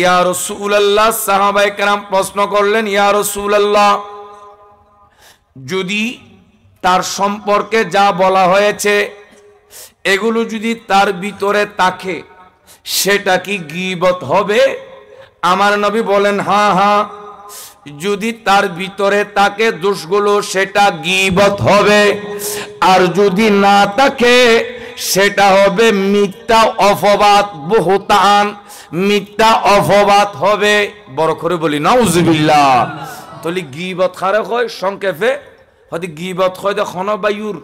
ইয়া রাসূলুল্লাহ সাহাবায়ে কেরাম প্রশ্ন করলেন, ইয়া রাসূলুল্লাহ যদি তার সম্পর্কে যা বলা হয়েছে এগুলো যদি তার ভিতরে থাকে সেটা কি গীবত হবে? আমার নবী বলেন, হ্যাঁ হ্যাঁ, যদি তার ভিতরে থাকে দোষগুলো সেটা গীবত হবে, আর যদি না থাকে সেটা হবে মিথ্যা অপবাদ, বুহতান, মিথ্যা অপবাদ হবে। বড় করে বলি নাউজুবিল্লাহ। তাহলে গীবত কারে কয়? সংক্ষেপে হয়তো গীবত হয় খন বায়ুর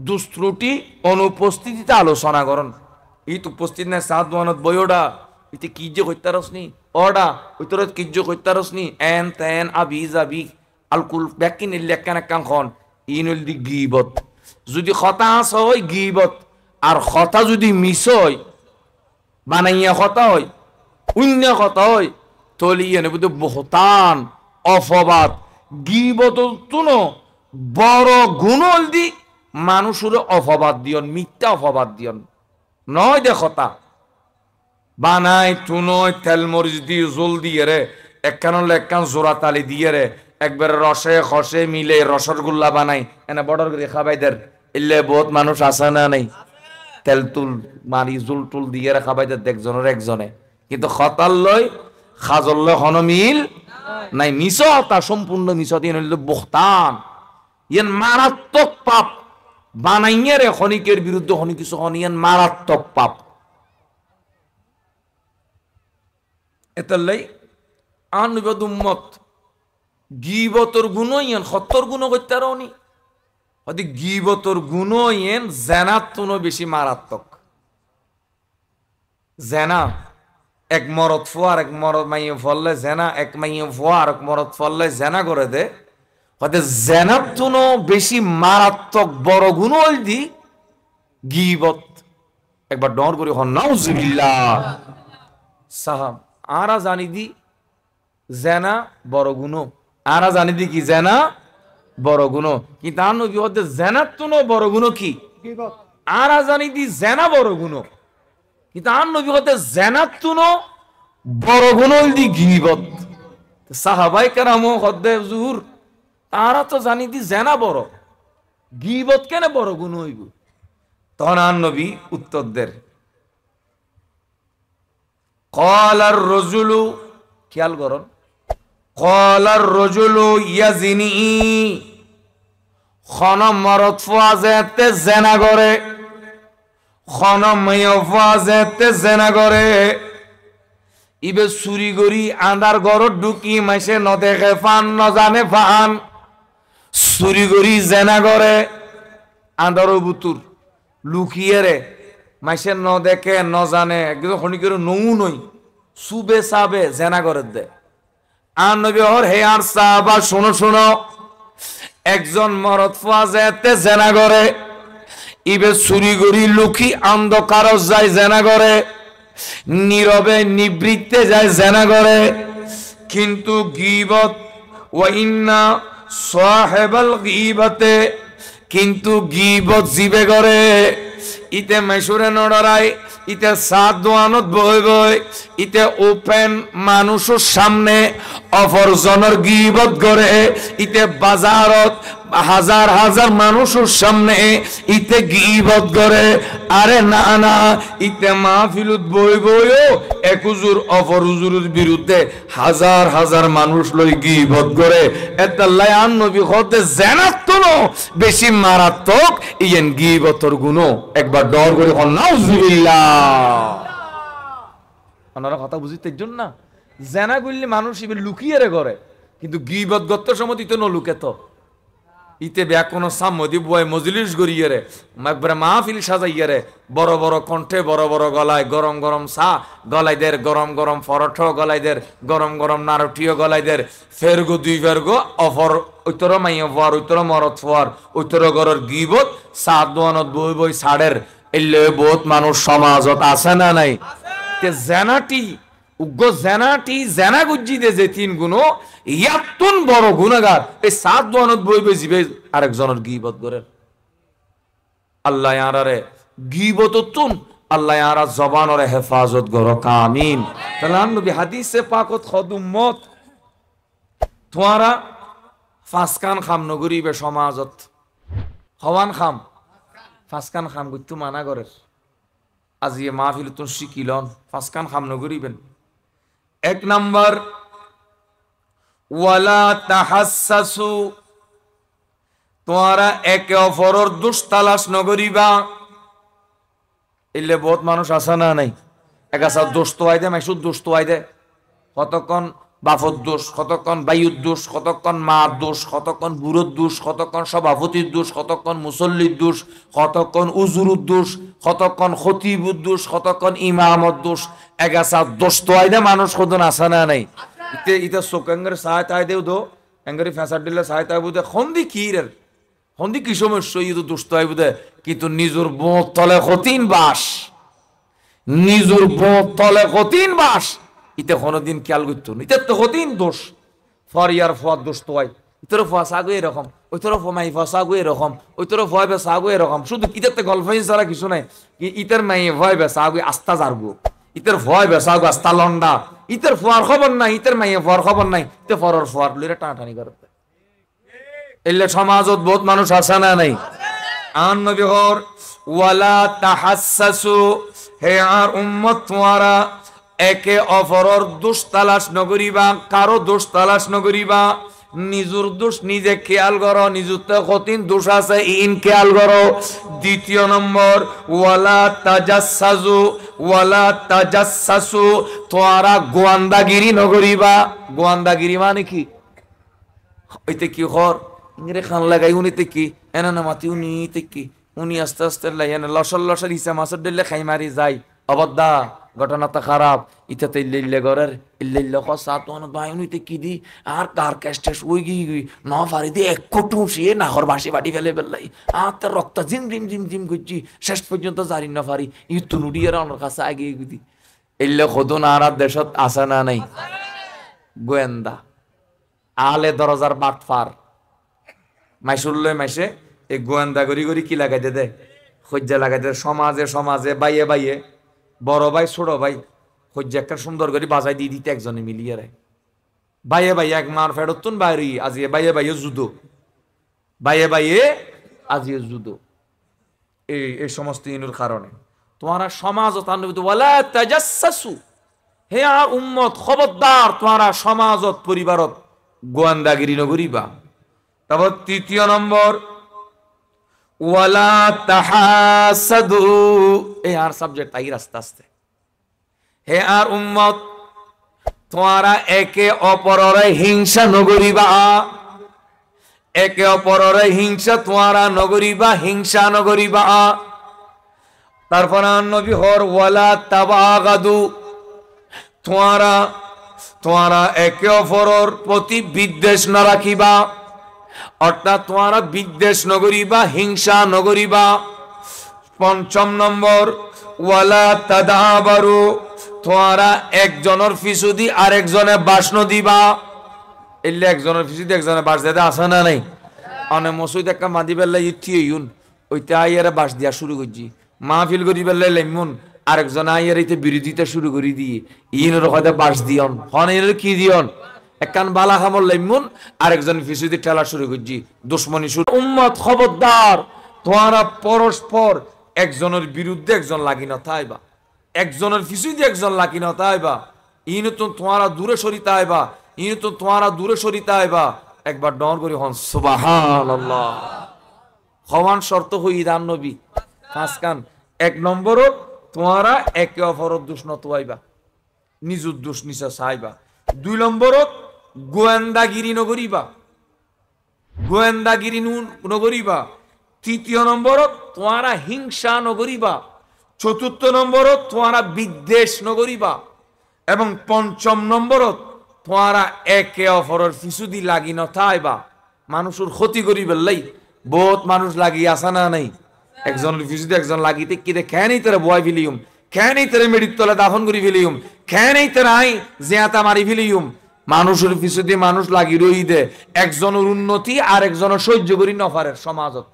দুষ্ত্রুটি অনুপস্থিতিতে আলোচনা করেন। ইত উপস্থিত নাই সাত মানত বইওডা ইতে কি যে কইতারসনি ওডা ওইতরত কি যে কইতারসনি এন তেন আবি যাবি আলকুল ব্যাকিন লেখান একখান খন ইনল দি গীবত। যদি কথা হয় গীবত, আর কথা যদি মিস হয়, বানাইয়া কথা হয়, অন্য কথা হয়, তাহলে ইয়ে নেব বহতান, অপবাদ। গীবত তুনো বড় গুণল দি মানুষের অপবাদ দিয়ন, মিথ্যা অপবাদ দিয়ন নয়। দেখতা বানাই তুনয় তেল মরিচ দিয়ে জল দিয়ে রে একখান একখান জোড়া তালি দিয়ে রে একবারে রসে খসে মিলে রসগোল্লা বানাই এনে বর্ডার করে খাবাইদের। এলে বহুত মানুষ আছে না নাই? তেল তুল মারি জুল টুল দিয়ে রে খাবাইদের একজনের একজনে, কিন্তু খতাল লয় খাজল লয় হন মিল নাই। মিশতা সম্পূর্ণ মিশত ইয়ে হইল বহতান, ইয়েন মারাত্মক পাপ। বানাইয়ে রে খনিকের বিরুদ্ধে খনি কিছু খনিয়ান মারাত্মক পাপ। এতাল্লাই আনবিবাদ উম্মত গীবতর গুণ ইয়েন সত্তর গুণ করতে রাওনি হয়তো গীবতর গুণ ইয়েন জেনার তুনো বেশি মারাত্মক। জেনা এক মরদ ফোয়া আর এক মরদ মাইয়ে ফললে জেনা, এক মাইয়ে ফোয়া আর এক মরদ ফললে জেনা করে দে। হয়তো জেনার তুনো বেশি মারাত্মক বড় গুণ হল দি গীবত। একবার ডর করি হন নাউজুবিল্লাহ। সাহাব আরা জানি দি জেনা বড় গুণ, আরা জানি দি কি জেনা বড় গুণ, কিন্তু আর নবী হতে জেনার তুনো বড় গুণ কি? আরা জানি দি জেনা বড় গুণ, কিন্তু আর নবী হতে জেনার তুনো বড় গুণ হল দি গীবত। সাহাবাই কেরামও হদ্দে হুজুর তারা তো জানি দি জেনা বড়, গীবত কেন বড় গুণ হইব? তখন আর নবী উত্তর দের, ক্বালার রাজুলু, খেয়াল করুন, ক্বালার রাজুলু ইয়াজিনি, খন মরদ ফাজেতে জেনা করে, খন মেয় ফাজেতে জেনা করে, ইবে চুরি করি আন্ধার ঘরত ঢুকি মাইসে নদেখে ফান নজানে ফান, চুরি করি জেনা করে আন্ধার বুতুর লুকিয়ে রে মাইসে নদেখে নজানে একদম খনি করে নৌ নই সুবে সাবে জেনা করে দে। আর নবী হর হে আর সাহাবা শোনো শোনো, একজন মরদ ফাজেতে জেনা করে, ইবে চুরি করি লুকি অন্ধকার যায় জেনা করে, নীরবে নিবৃত্তে যায় জেনা করে, কিন্তু গীবত ওয়া ইন্না সাহেবাল গীবতে, কিন্তু গীবত জিবে করে ইতে মেশুরে নড়াই, ইতে সাত দোয়ানত বই বই, ইতে ওপেন মানুষের সামনে অপরজনের গীবত করে, ইতে বাজারত হাজার হাজার মানুষের সামনে ইতে গীবত করে। আরে না না, ইতে মাহফিলত বই বইও এক হুজুর অপর হুজুরের বিরুদ্ধে হাজার হাজার মানুষ লই গীবত করে। এতাল্লাই আন নবী হতে জেনাত্তনো বেশি মারাত্মক ইয়েন গীবতর গুণ। একবার ডর করে নাউজুবিল্লাহ। আপনারা কথা বুঝিতে জন্য না, জেনা করলে মানুষ ইবে লুকিয়ে রে করে, কিন্তু গীবত গত্ত সময় ইতে ন লুকে তো ইতে ব্যাক কোনো সাম্মদি বয় মজলিস গড়িয়ে রে একবারে মাহফিল সাজাইয়ে রে, বড় বড় কণ্ঠে বড় বড় গলায় গরম গরম চা গলাইদের, গরম গরম পরোঠ গলাইদের, গরম গরম নারটিও গলাইদের, ফেরগো দুই ফেরগো অফর ঐতর মাইয়া ফোয়ার ঐতর মরদ ফোয়ার ঐতর গরর গিবত সাত দোয়ানত বই বই ছাড়ের এলে বহুত মানুষ সমাজত আছে না নাই? তে জেনাটি উগ্র জেনাটি জেনা গুজ্জি দে যে তিন গুণ ইয়াতুন বড় গুনাহগার এই সাত দোয়ানত বই বই জিবে আরেকজনের গীবত করেন। আল্লাহ ইয়ারারে গীবত তুন, আল্লাহ ইয়ারা জবানরে হেফাজত করো কামিন। তাহলে নবী হাদিসে পাকত খদ উম্মত তোমারা ফাসকান খাম নগরিবে সমাজত হওয়ান খাম ফাসকান খাম গুত্তু মানা করে। আজি মাহফিল তুন শিকিলন ফাসকান খাম নগরিবেন। এক নাম্বার ওয়ালা তাহাসসু, তোমরা একে অপরের দোষ তালাশ নগরিবা। এলে বহুত মানুষ আসে না নাই, একাসা দোষ তো আই দে মাইসুর দোষ তো আই দে, কতক্ষণ বাফর দোষ, কতক্ষণ বায়ুর দোষ, কতক্ষণ মার দোষ, কতক্ষণ বুড়োর দোষ, কতক্ষণ সভাপতির দোষ, কতক্ষণ মুসল্লির দোষ, কতক্ষণ উজুরুর দোষ, কতক্ষণ খতিবুর দোষ, কতক্ষণ ইমামত দোষ। একাসা দোষ তো আই দে মানুষ কতক্ষণ আসে না নাই। ইতে ইতে চোখেঙ্গের সাহায্য আই দেও দো এঙ্গেরি ফেসার দিলে সাহায্য আই বুঝে খন্দি কি রে হন্দি কি সমস্যা ইয়ে তো দুষ্ট আই বুঝে, কিন্তু নিজের বোধ তলে কঠিন বাস, নিজের বোধ তলে কঠিন বাস ইতে কোনোদিন খেয়াল করতো না। ইতে তো কঠিন দোষ ফরিয়ার ফোয়ার দোষ তো আই ইতর ফোয়া সাগু এরকম, ওই তোর মাই ফোয়া সাগু এরকম, ওই তোর ভয় বে সাগু এরকম। শুধু ইতের তো গল্প ছাড়া কিছু নাই। ইতের মাই ভয় বে সাগু আস্তা জারগু, ইতের ভয় বে সাগু আস্তা লন্ডা, ইতের ফোয়ার খবর নাই, ইতের মাইয়ে ফোয়ার খবর নাই, ইতে ফরর ফোয়ার লইরে টানাটানি করতে। এলে সমাজত বহুত মানুষ আছে না নাই? আন নবী হর ওয়ালা তাহাসসু, হে আর উম্মত তোমরা একে অপরের দোষ তালাশ নগরিবা, কারো দোষ তালাশ নগরিবা। নিজের দোষ নিজে খেয়াল করো, নিজের তো কঠিন দোষ আছে ইন খেয়াল করো। দ্বিতীয় নম্বর ওয়ালা তাজাসসু, ওয়ালা তাজাসসু, তোমরা গোয়ান্দাগিরি নগরিবা। গোয়ান্দাগিরি মানে কি? ওইতে কি হর ইংরে খান লাগাই উনিতে কি এনা না মাতি উনিতে কি উনি আস্তে আস্তে লাইয়ানে লসর লসর হিসা মাসর দিলে খাই মারি যাই অবদ্দা ঘটনাটা খারাপ। ইতাতে ইল্লে গরের ইল্লে খসা তো ভাই উনিতে কি দি আর কার ক্যাস্টেস ওই গি ন ফারি দি এক কোটু সে নাহর বাসি বাড়ি ফেলে বেলাই আর তার রক্ত জিম জিম জিম জিম করছি শেষ পর্যন্ত জারি না ফারি ইতু নুডিয়ার আমার কাছে আগে গিয়ে ইল্লে খোদন আর দেশত আসে না নাই? গোয়েন্দা আলে দরজার বাটফার মাইসুল্লে মাইসে এই গোয়েন্দা গড়ি গড়ি কি লাগাই দে খজ্জা লাগাই দে। সমাজে সমাজে বাইয়ে বাইয়ে বড় ভাই ছোট ভাই খজ্জা একটা সুন্দর করে বাজাই দিয়ে দিতে একজনে মিলিয়ে রে। বাইয়ে বাইয়ে এক মার ফেরতুন বাইরে আজিয়ে বাইয়ে বাইয়ে জুদো, বাইয়ে বাইয়ে আজিয়ে জুদো। এই সমস্ত ইনুর কারণে তোমারা সমাজ ওয়ালা তাজাসসু, হে আর উম্মত খবরদার তোমারা সমাজত পরিবারত গোয়েন্দাগিরি নগরিবা। তারপর তৃতীয় নম্বর ওয়ালা তাহাসাদু, এই আর সাবজেক্ট তাই আস্তে আস্তে। হে আর উম্মত তোমারা একে অপরের হিংসা নগরিবা, একে অপরের হিংসা তোমারা নগরিবা, হিংসা নগরিবা। তারপর নবী হর ওয়ালা তাবাগাদু, তোমারা একে অপরের প্রতি বিদ্বেষ না রাখিবা, অর্থাৎ তোমারা বিদ্বেষ নগরিবা, হিংসা নগরিবা। পঞ্চম নম্বর ওয়ালা তাদাবারু, তোমারা একজনের ফিসুদি আরেকজনে বাসন দিবা। এলে একজনের ফিসুদি একজনে বাস দিতে আসে না নাই? অনেক মসুদ একটা মাদি বেলা ইতি ইউন ওইটা আইয়ারে বাস দিয়া শুরু করছি, মাহফিল করি বেলা লেমন আরেকজন আইয়ার ইতে বিরোধিতা শুরু করে দিয়ে ইনের হয়তো বাস দিয়ন, হন এর কি দিয়ন একখান বালা খামর লেমন আরেকজন ফিসুদি ঠেলা শুরু করছি, দুশ্মনী শুরু। উম্মত খবরদার তোমারা পরস্পর একজনের বিরুদ্ধে একজন লাগি না থাইবা, একজনের ফিসুদি একজন লাগি না থাইবা। ইন তো তোমারা দূরে সরিতে আইবা, ইন তো তোমারা দূরে সরিতে আইবা। একবার ডর করি হন সুবহানাল্লাহ। হওয়ান শর্ত হই দান নবী পাঁচ কান। এক নম্বরও তোমারা একে অপরের দোষ নতুয়াইবা, নিজের দোষ নিচে চাইবা। দুই নম্বরত গোয়েন্দাগিরি নগরিবা, গোয়েন্দাগিরি নগরিবা। তৃতীয় নম্বরত তোমারা হিংসা নগরিবা। চতুর্থ নম্বরত তোমারা বিদ্বেষ নগরিবা। এবং পঞ্চম নম্বরত তোমারা একে অপরের ফিসুদি লাগি নথাইবা, মানুষের ক্ষতি করি বেললাই বহুত মানুষ লাগি আসা না নাই। একজনের ফিসুদি একজন লাগিতে কি দে খেয়ে নেই তারা বয় ফিলিউম, খেয়ে নেই তারা মেডির তলে দাফন করি ফেলিউম, খেয়ে নেই তারা আই জেয়াতা মারি ফেলিউম। মানুষের ফিসুদি মানুষ লাগি রই দে, একজনের উন্নতি আর একজনের সহ্য করি নফারের সমাজত।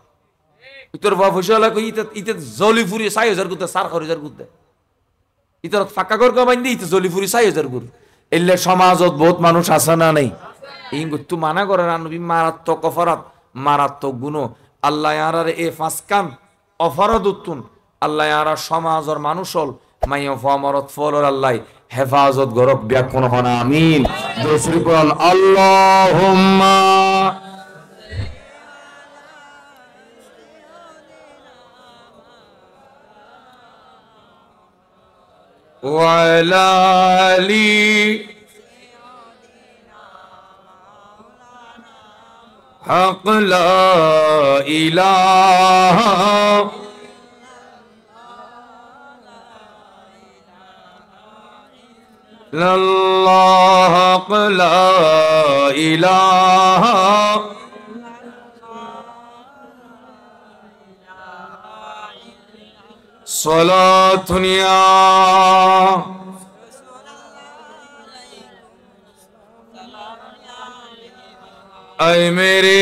ইতর ফসলা কই ইতে জলি ফুরি ৬০০০ গুতে ৪০০০ গুতে ইতর ফাঁকা কর কমাইন দি ইতে জলি ফুরি ৬০০০ গুর। এলে সমাজত বহুত মানুষ আসে না নাই? এই তু মানা করে নবী মারাত্মক অপরাধ, মারাত্মক গুণ। আল্লাহ ইয়ারার এ পাঁচ কাম অপরাধ উত্তুন আল্লাহ ইয়ারা সমাজর মানুষ হল মাইয়া ফামরত ফলর আল্লাহ হেফাজত গরব ব্যাকুন হন আমিন। দোসরি কোরআন আল্লাহুম্মা ওয়ালা আলি হক লা ইলাহা ইল্লাল্লাহ হক লা ইলাহা সালাতুন ইয়া ऐ मेरे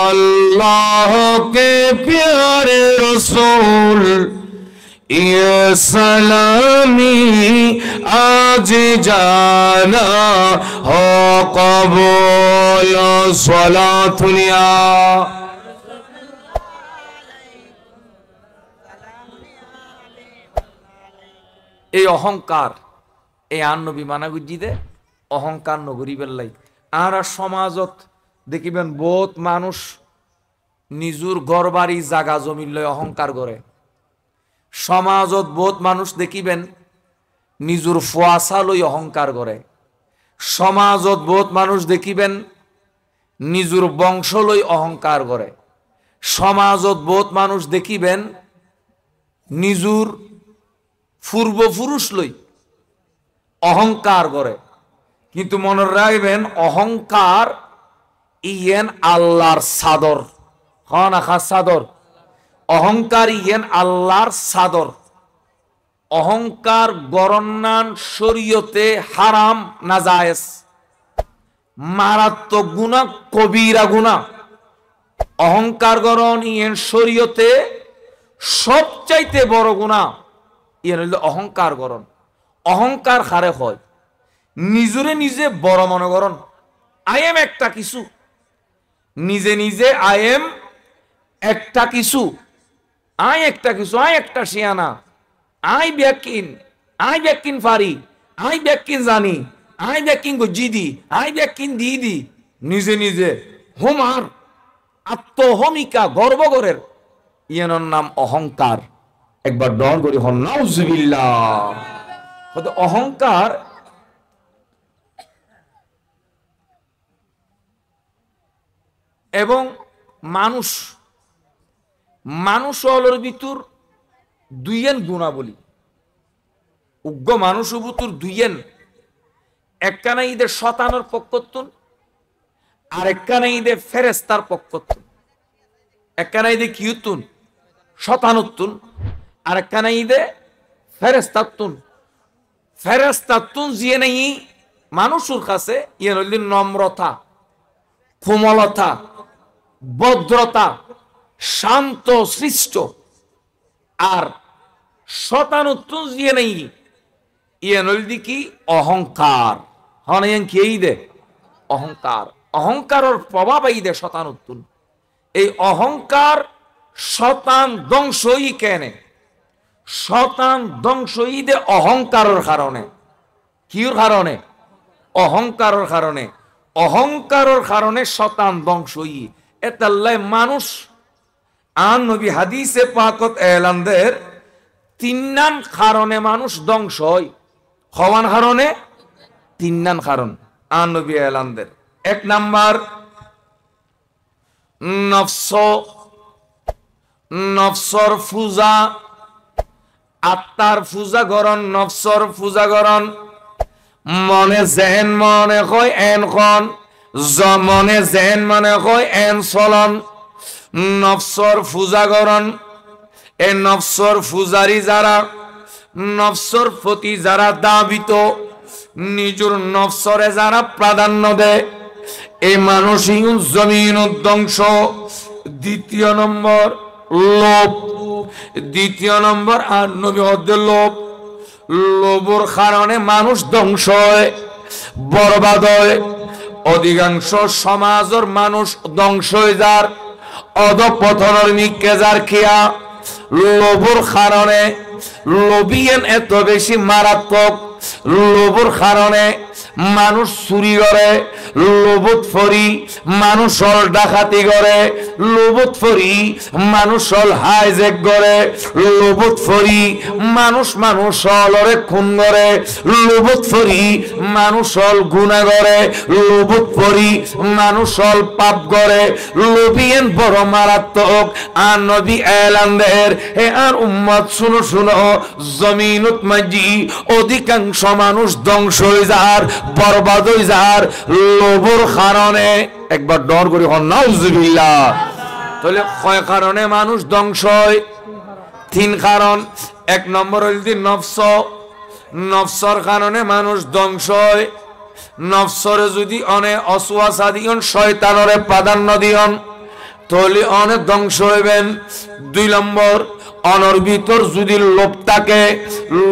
अल्लाह के प्यारे रसूल ये सलामी आज जाना हो कबूल सलातुनिया। এই অহংকার এই আন নবী মানা গুজিদে অহংকার নগরী বেল্লাই। আর সমাজত দেখিবেন বহুত মানুষ নিজুর ঘর বাড়ি জাগা জমিন লয় অহংকার করে। সমাজত বহুত মানুষ দেখিবেন নিজুর ফুয়াশা লই অহংকার করে। সমাজত বহুত মানুষ দেখিবেন নিজুর বংশ লই অহংকার করে। সমাজত বহুত মানুষ দেখিবেন নিজুর পূর্বপুরুষ লই অহংকার করে। কিন্তু মনে রাখবেন অহংকার ইয়েন আল্লাহর সাদর, হন আখা সাদর। অহংকার ইয়েন আল্লাহর সাদর। অহংকার গরন্নান শরীয়তে হারাম নাজায়েজ, মারাত্মক গুনাহ, কবিরা গুনাহ। অহংকার গরণ ইয়েন শরীয়তে সবচাইতে বড় গুনাহ। ইয়েন হইল অহংকার গরণ। অহংকার খারে হয় নিজরে নিজে বড় মনে করন, আই এম একটা কিছু, নিজে নিজে আই এম একটা কিছু, আই একটা কিছু, আই একটা শিয়ানা, আই ব্যাকিন ফারি, আই ব্যাকিন জানি, আই ব্যাকিন জিদি, আই ব্যাকিন দিদি, নিজে নিজে হোমার আত্মহমিকা গর্বগরের ইয়ানোর নাম অহংকার। একবার ডন করি হন নাউজুবিল্লাহ। অহংকার এবং মানুষ হলোর ভিতর দুইয়েন গুণাবলী, উগ্র মানুষ ভিতর দুইয়েন, একখানা ঈদে শতানোর পক্ষতুন, আর একখানা ঈদে ফেরেস্তার পক্ষতুন। একখানা ঈদে কিউতুন শতানুতুন, আর একখানা ঈদে ফেরেস্তাতুন। ফেরেস্তাতুন জিয়ে নেই মানুষের কাছে ইয়ে হইল নম্রতা, কোমলতা, ভদ্রতা, শান্ত সৃষ্ট। আর শতানুতুন জিয়ে নেই ইয়ে হইল কি অহংকার। হন কি এই দে অহংকার, অহংকারের প্রভাব এই দে শতানুতুন। এই অহংকার শতান ধ্বংসই কেনে, শতান ধ্বংসই দে অহংকারের কারণে। কির কারণে? অহংকারের কারণে। অহংকারের কারণে শতান ধ্বংসই। এতাল্লাই মানুষ আন নবী হাদিসে পাকত এলানদের তিন কারণে মানুষ ধ্বংস হয়। হওয়ান কারণে তিন কারণ আন নবী এলানদের। এক নাম্বার নফসর পূজা, আত্মার পূজা করন, নফসর পূজা করন। মনে জেন মনে কয় এন খন, মনে জেন মনে কয় এন চলন, নফসর পূজা করন। এই নফসর পূজারি যারা, নফসর প্রতি যারা দাবিত, নিজের নফসরে যারা প্রাধান্য দেয়, এই মানুষই জমিন ধ্বংস। দ্বিতীয় নম্বর লোভ, দ্বিতীয় নম্বর আর নবী হদ্দের লোভ। লোভের কারণে মানুষ ধ্বংস হয়, বরবাদ হয়। অধিকাংশ সমাজের মানুষ ধ্বংস হয়ে যার, অধপতনের নিকে যার খেয়া লোভের কারণে। লোভিয়েন এত বেশি মারাত্মক, লোভের কারণে মানুষ চুরি করে, লোভত ফরি মানুষ হল ডাকাতি করে, লোভত ফরি মানুষ হল হাইজেক করে, লোভত ফরি মানুষ হলরে খুন করে, লোভত ফরি মানুষ হল গুনাহ করে, লোভত ফরি মানুষ হল পাপ করে। লোভিয়েন বড় মারাত্মক। আর নবী এলানদের হে আর উম্মত শুনো শুনো, জমিনত মাঝি অধিকাংশ মানুষ ধ্বংস হয়ে যার, বরবাদ হয়ে যার লোভের কারণে। একবার ডর করি হন নাউজুবিল্লাহ। তাহলে কয় কারণে মানুষ ধ্বংস হয়? তিন কারণ। এক নম্বর হইল নফস, নফসর কারণে মানুষ ধ্বংস হয়। নফসরে যদি অনেক অসুয়াশা দিয়ন, শয়তানরে প্রাধান্য দিয়ন, তাহলে অনেক ধ্বংস হইবেন। দুই নম্বর অনর ভিতর যদি লোভ থাকে,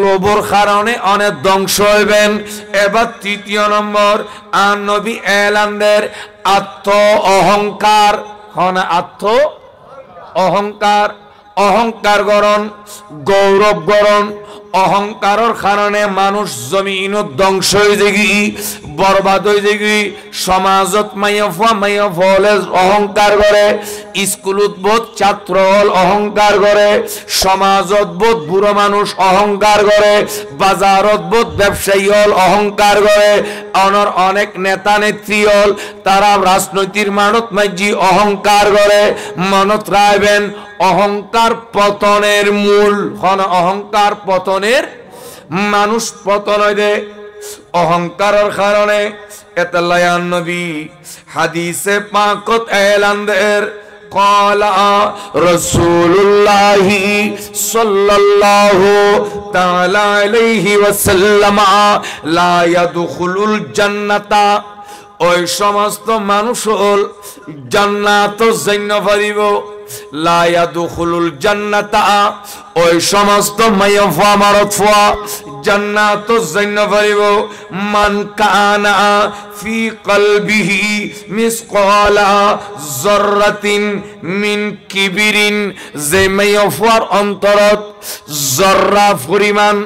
লোভের কারণে অনেক ধ্বংস হইবেন। এবার তৃতীয় নম্বর আর নবী এলানদের আত্ম অহংকার। হন আত্ম অহংকার, অহংকার গরণ, গৌরব গরণ। অহংকারের কারণে মানুষ জমিন ধ্বংস হয়ে যাগি, বরবাদ হয়ে যাগি। সমাজত মাইয়া ফলে অহংকার করে, স্কুলত বোধ ছাত্র হল অহংকার করে, সমাজত বোধ বুড়ো মানুষ অহংকার করে, বাজারত বোধ ব্যবসায়ী হল অহংকার করে। অনর অনেক নেতা নেত্রী হল তারা রাজনৈতিক মানত মাঝি অহংকার করে। মনত রাখবেন অহংকার পতনের মূল। হন অহংকার পতনের, মানুষ পতন হইবে অহংকারের কারণে। এতাল্লায়ান নবী হাদিসে পাকত এলানদের ক্বালা রাসূলুল্লাহি সাল্লাল্লাহু তাআলা আলাইহি ওয়াসাল্লাম লা ইয়াদখুলুল জান্নাতা। ওই সমস্ত মানুষ হল জান্নাত যাইতে পারিব। লা ইয়াদখুলুল জান্নাতা, ওই সমস্ত মাইয়া মারত ফুয়া জান্নাত জান্না পারিব মান কানা ফি কলবিহি মিসকালা যাররাতিন মিন কিবিরিন, যে মাইফার অন্তরত যররা পরিমাণ,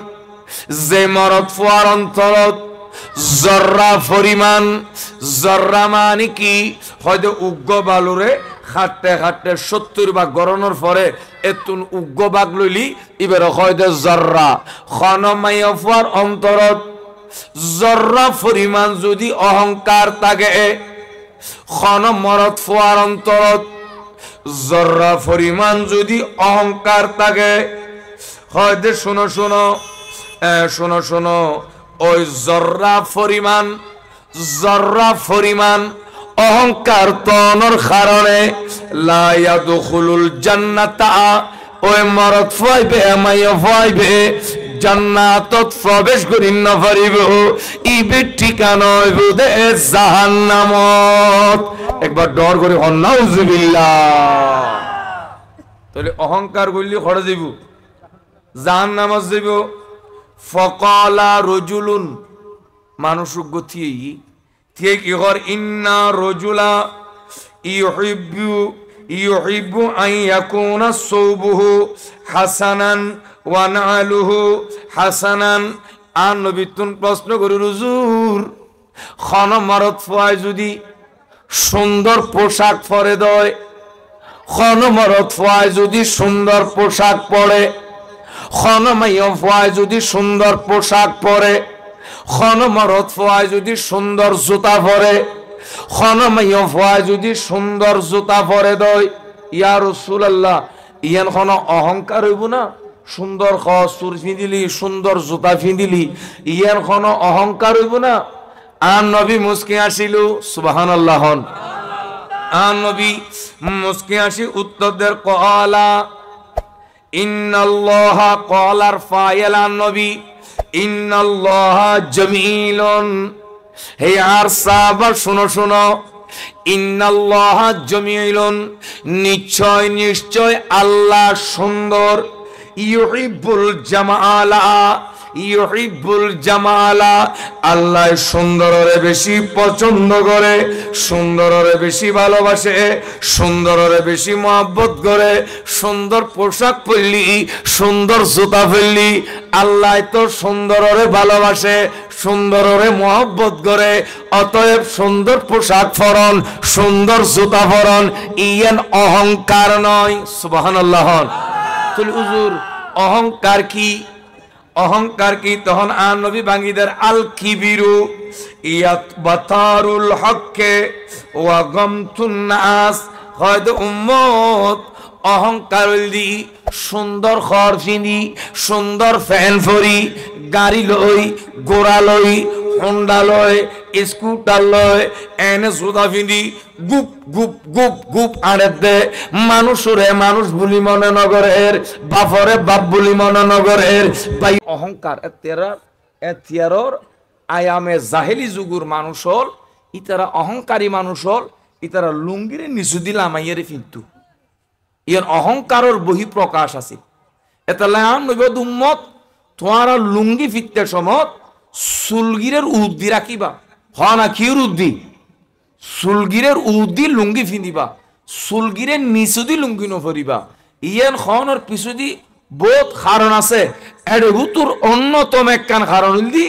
যে মরদ ফুয়ার অন্তরত যররা পরিমাণ, যররা মানে কি হয়তো উগ্র বালুরে খাটতে খাটতে 70 ভাগ গরনের পরে এতুন উগ্র ভাগ লইলি এবার হয়তো যররা খনমাইফার অন্তরত যররা পরিমাণ যদি অহংকার থাকে, খন মরদ ফুয়ার অন্তরত যররা পরিমাণ যদি অহংকার থাকে, হয়তো শোনো শোনো শোনো শোনো, ওই যররা পরিমাণ অহংকার তনর কারণে লা ইয়াদখুলুল জান্নাতা, ওই মরদ ফাইবে মাইয়া ফাইবে জান্নাতত প্রবেশ করি না পারিব, ইবে ঠিকানা হইবে জাহান্নামত। একবার ডর করে নাউজুবিল্লাহ। তাহলে অহংকার করলে খড়ে যাব, জাহান্নামত যাব। ফকালা রজুলুন, মানুষ গতি থিয়ে কি কর, ইন্না রজুলা ইউহিব্বু আন ইয়াকুনা সাওবুহু হাসানান ওয়া নালুহু হাসানান। আর নবী তুন প্রশ্ন করি, হুজুর খন মরদ ফুয়ায় যদি সুন্দর পোশাক পরে দেয়, খন মরদ ফুয়ায় যদি সুন্দর পোশাক পরে, খন মাইয়া ফুয়ায় যদি সুন্দর পোশাক পরে, খন মরদ ফুয়ায় যদি সুন্দর জুতা পরে, খন মাইয়া ফুয়ায় যদি সুন্দর জুতা পরে দয়, ইয়া রাসূলুল্লাহ ইয়ান খন অহংকার হইব না? সুন্দর চুর ফিঁদিলি, সুন্দর জুতা ফিঁদিলি, ইয়ান খন অহংকার হইব না? আর নবী মুস্কি আসিল, সুবহানাল্লাহ। আর নবী মুস্কি আসি উত্তর দের, ক্বালা ইন্নাল্লাহা, ক্বালার ফাইল আন নবী, ইন্নাল্লাহা জামিলুন। হে আর সাহাবা শোনো শোনো, ইন্নাল্লাহা জামিলুন, নিশ্চয় নিশ্চয় আল্লাহ সুন্দর। ইউহিব্বুল জামালা, ইউহিব্বুল জামালা, আল্লাহ সুন্দরের বেশি পছন্দ করে, সুন্দরের বেশি ভালোবাসে, সুন্দরের বেশি মহব্বত করে। সুন্দর পোশাক পরলি, সুন্দর জুতা পরলি, আল্লাহ তো সুন্দরের ভালোবাসে, সুন্দরের মহব্বত করে। অতএব সুন্দর পোশাক পরন, সুন্দর জুতা পরন, ইয়ান অহংকার নয়। সুবহানাল্লাহ। তাহলে হুজুর অহংকার কি? অহংকার কি? তখন আর নবী বাঙ্গিদের, আল কিবিরু ইয়াত বাতারুল হককে ওয়া গামতুন নাস। হয়তো উম্মত অহংকার দি সুন্দর খর ফিনি, সুন্দর ফ্যান ফরি, গাড়ি লই, গোড়া লই, হোন্ডা লয়, স্কুটার লয়, এনে সুদা ফিনি গুপ গুপ গুপ গুপ আড়ে দে। মানুষরে মানুষ বুলি মনে নগরের, বাপরে বাপ বুলি মনে নগরের। ভাই অহংকার এতিয়ারর আয়ামে জাহেলি যুগুর মানুষ হল, ইতারা অহংকারী মানুষ হল, ইতারা লুঙ্গিরে নিচু দিলা মাইয়ারে ফিরতু। ইয়ার অহংকারের বহি প্রকাশ আছে। এটা লাম নবদ উম্মত, তোমারা লুঙ্গি ফিরতে সমত সুলগিরের উদ্দি রাখিবা। হ না কির উদ্দি? সুলগিরের উদ্দি লুঙ্গি ফিন্দিবা, সুলগিরের নিচুদি লুঙ্গি নফরিবা। ইয়ান খনের পিছুদি বহুত কারণ আছে। এডুতুর অন্যতম একখান কারণ দি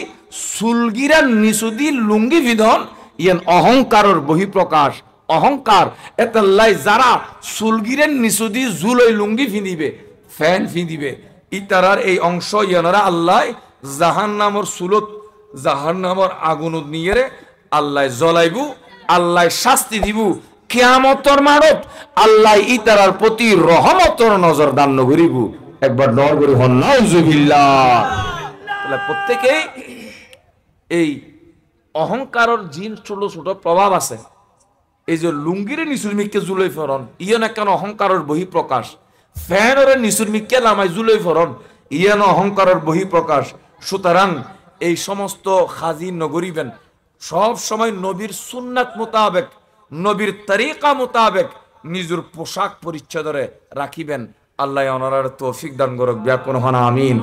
সুলগিরের নিচুদি লুঙ্গি ফিদন, ইয়ান অহংকারের বহিঃপ্রকাশ। অহংকার এতাল্লাই যারা সুলগিরের নিচুদি জুলই লুঙ্গি ফিন্দিবে, ফ্যান ফিন্দিবে, ইতারার এই অংশ ইয়ানরা আল্লাহ জাহান্নামর সুলত, জাহান্নামর আগুনত নিয়ে আল্লাহ জ্বলাইবু, আল্লাহ শাস্তি দিব। কিয়ামতের মাঠত আল্লাহ ইতারার প্রতি রহমতর নজর দান করিব। একবার নর করি হন নাউজুবিল্লাহ। তাহলে প্রত্যেকে এই অহংকারের জিন ছোট ছোট প্রভাব আছে। এই যে লুঙ্গিরে নিচুর মিককে জুলাই ফরন, ইয়ন একখান অহংকারের বহিঃপ্রকাশ। ফ্যানের নিচুর মিককে নামাই জুলাই ফরন, ইয়ন অহংকারের বহিঃপ্রকাশ। সুতরাং এই সমস্ত খাজি নগরিবেন সব সময় নবীর সুন্নাত মোতাবেক, নবীর তরিকা মোতাবেক নিজের পোশাক পরিচ্ছদরে রাখিবেন। আল্লাহ ওনার তৌফিক দান করুক। ব্যাকুন হন আমিন।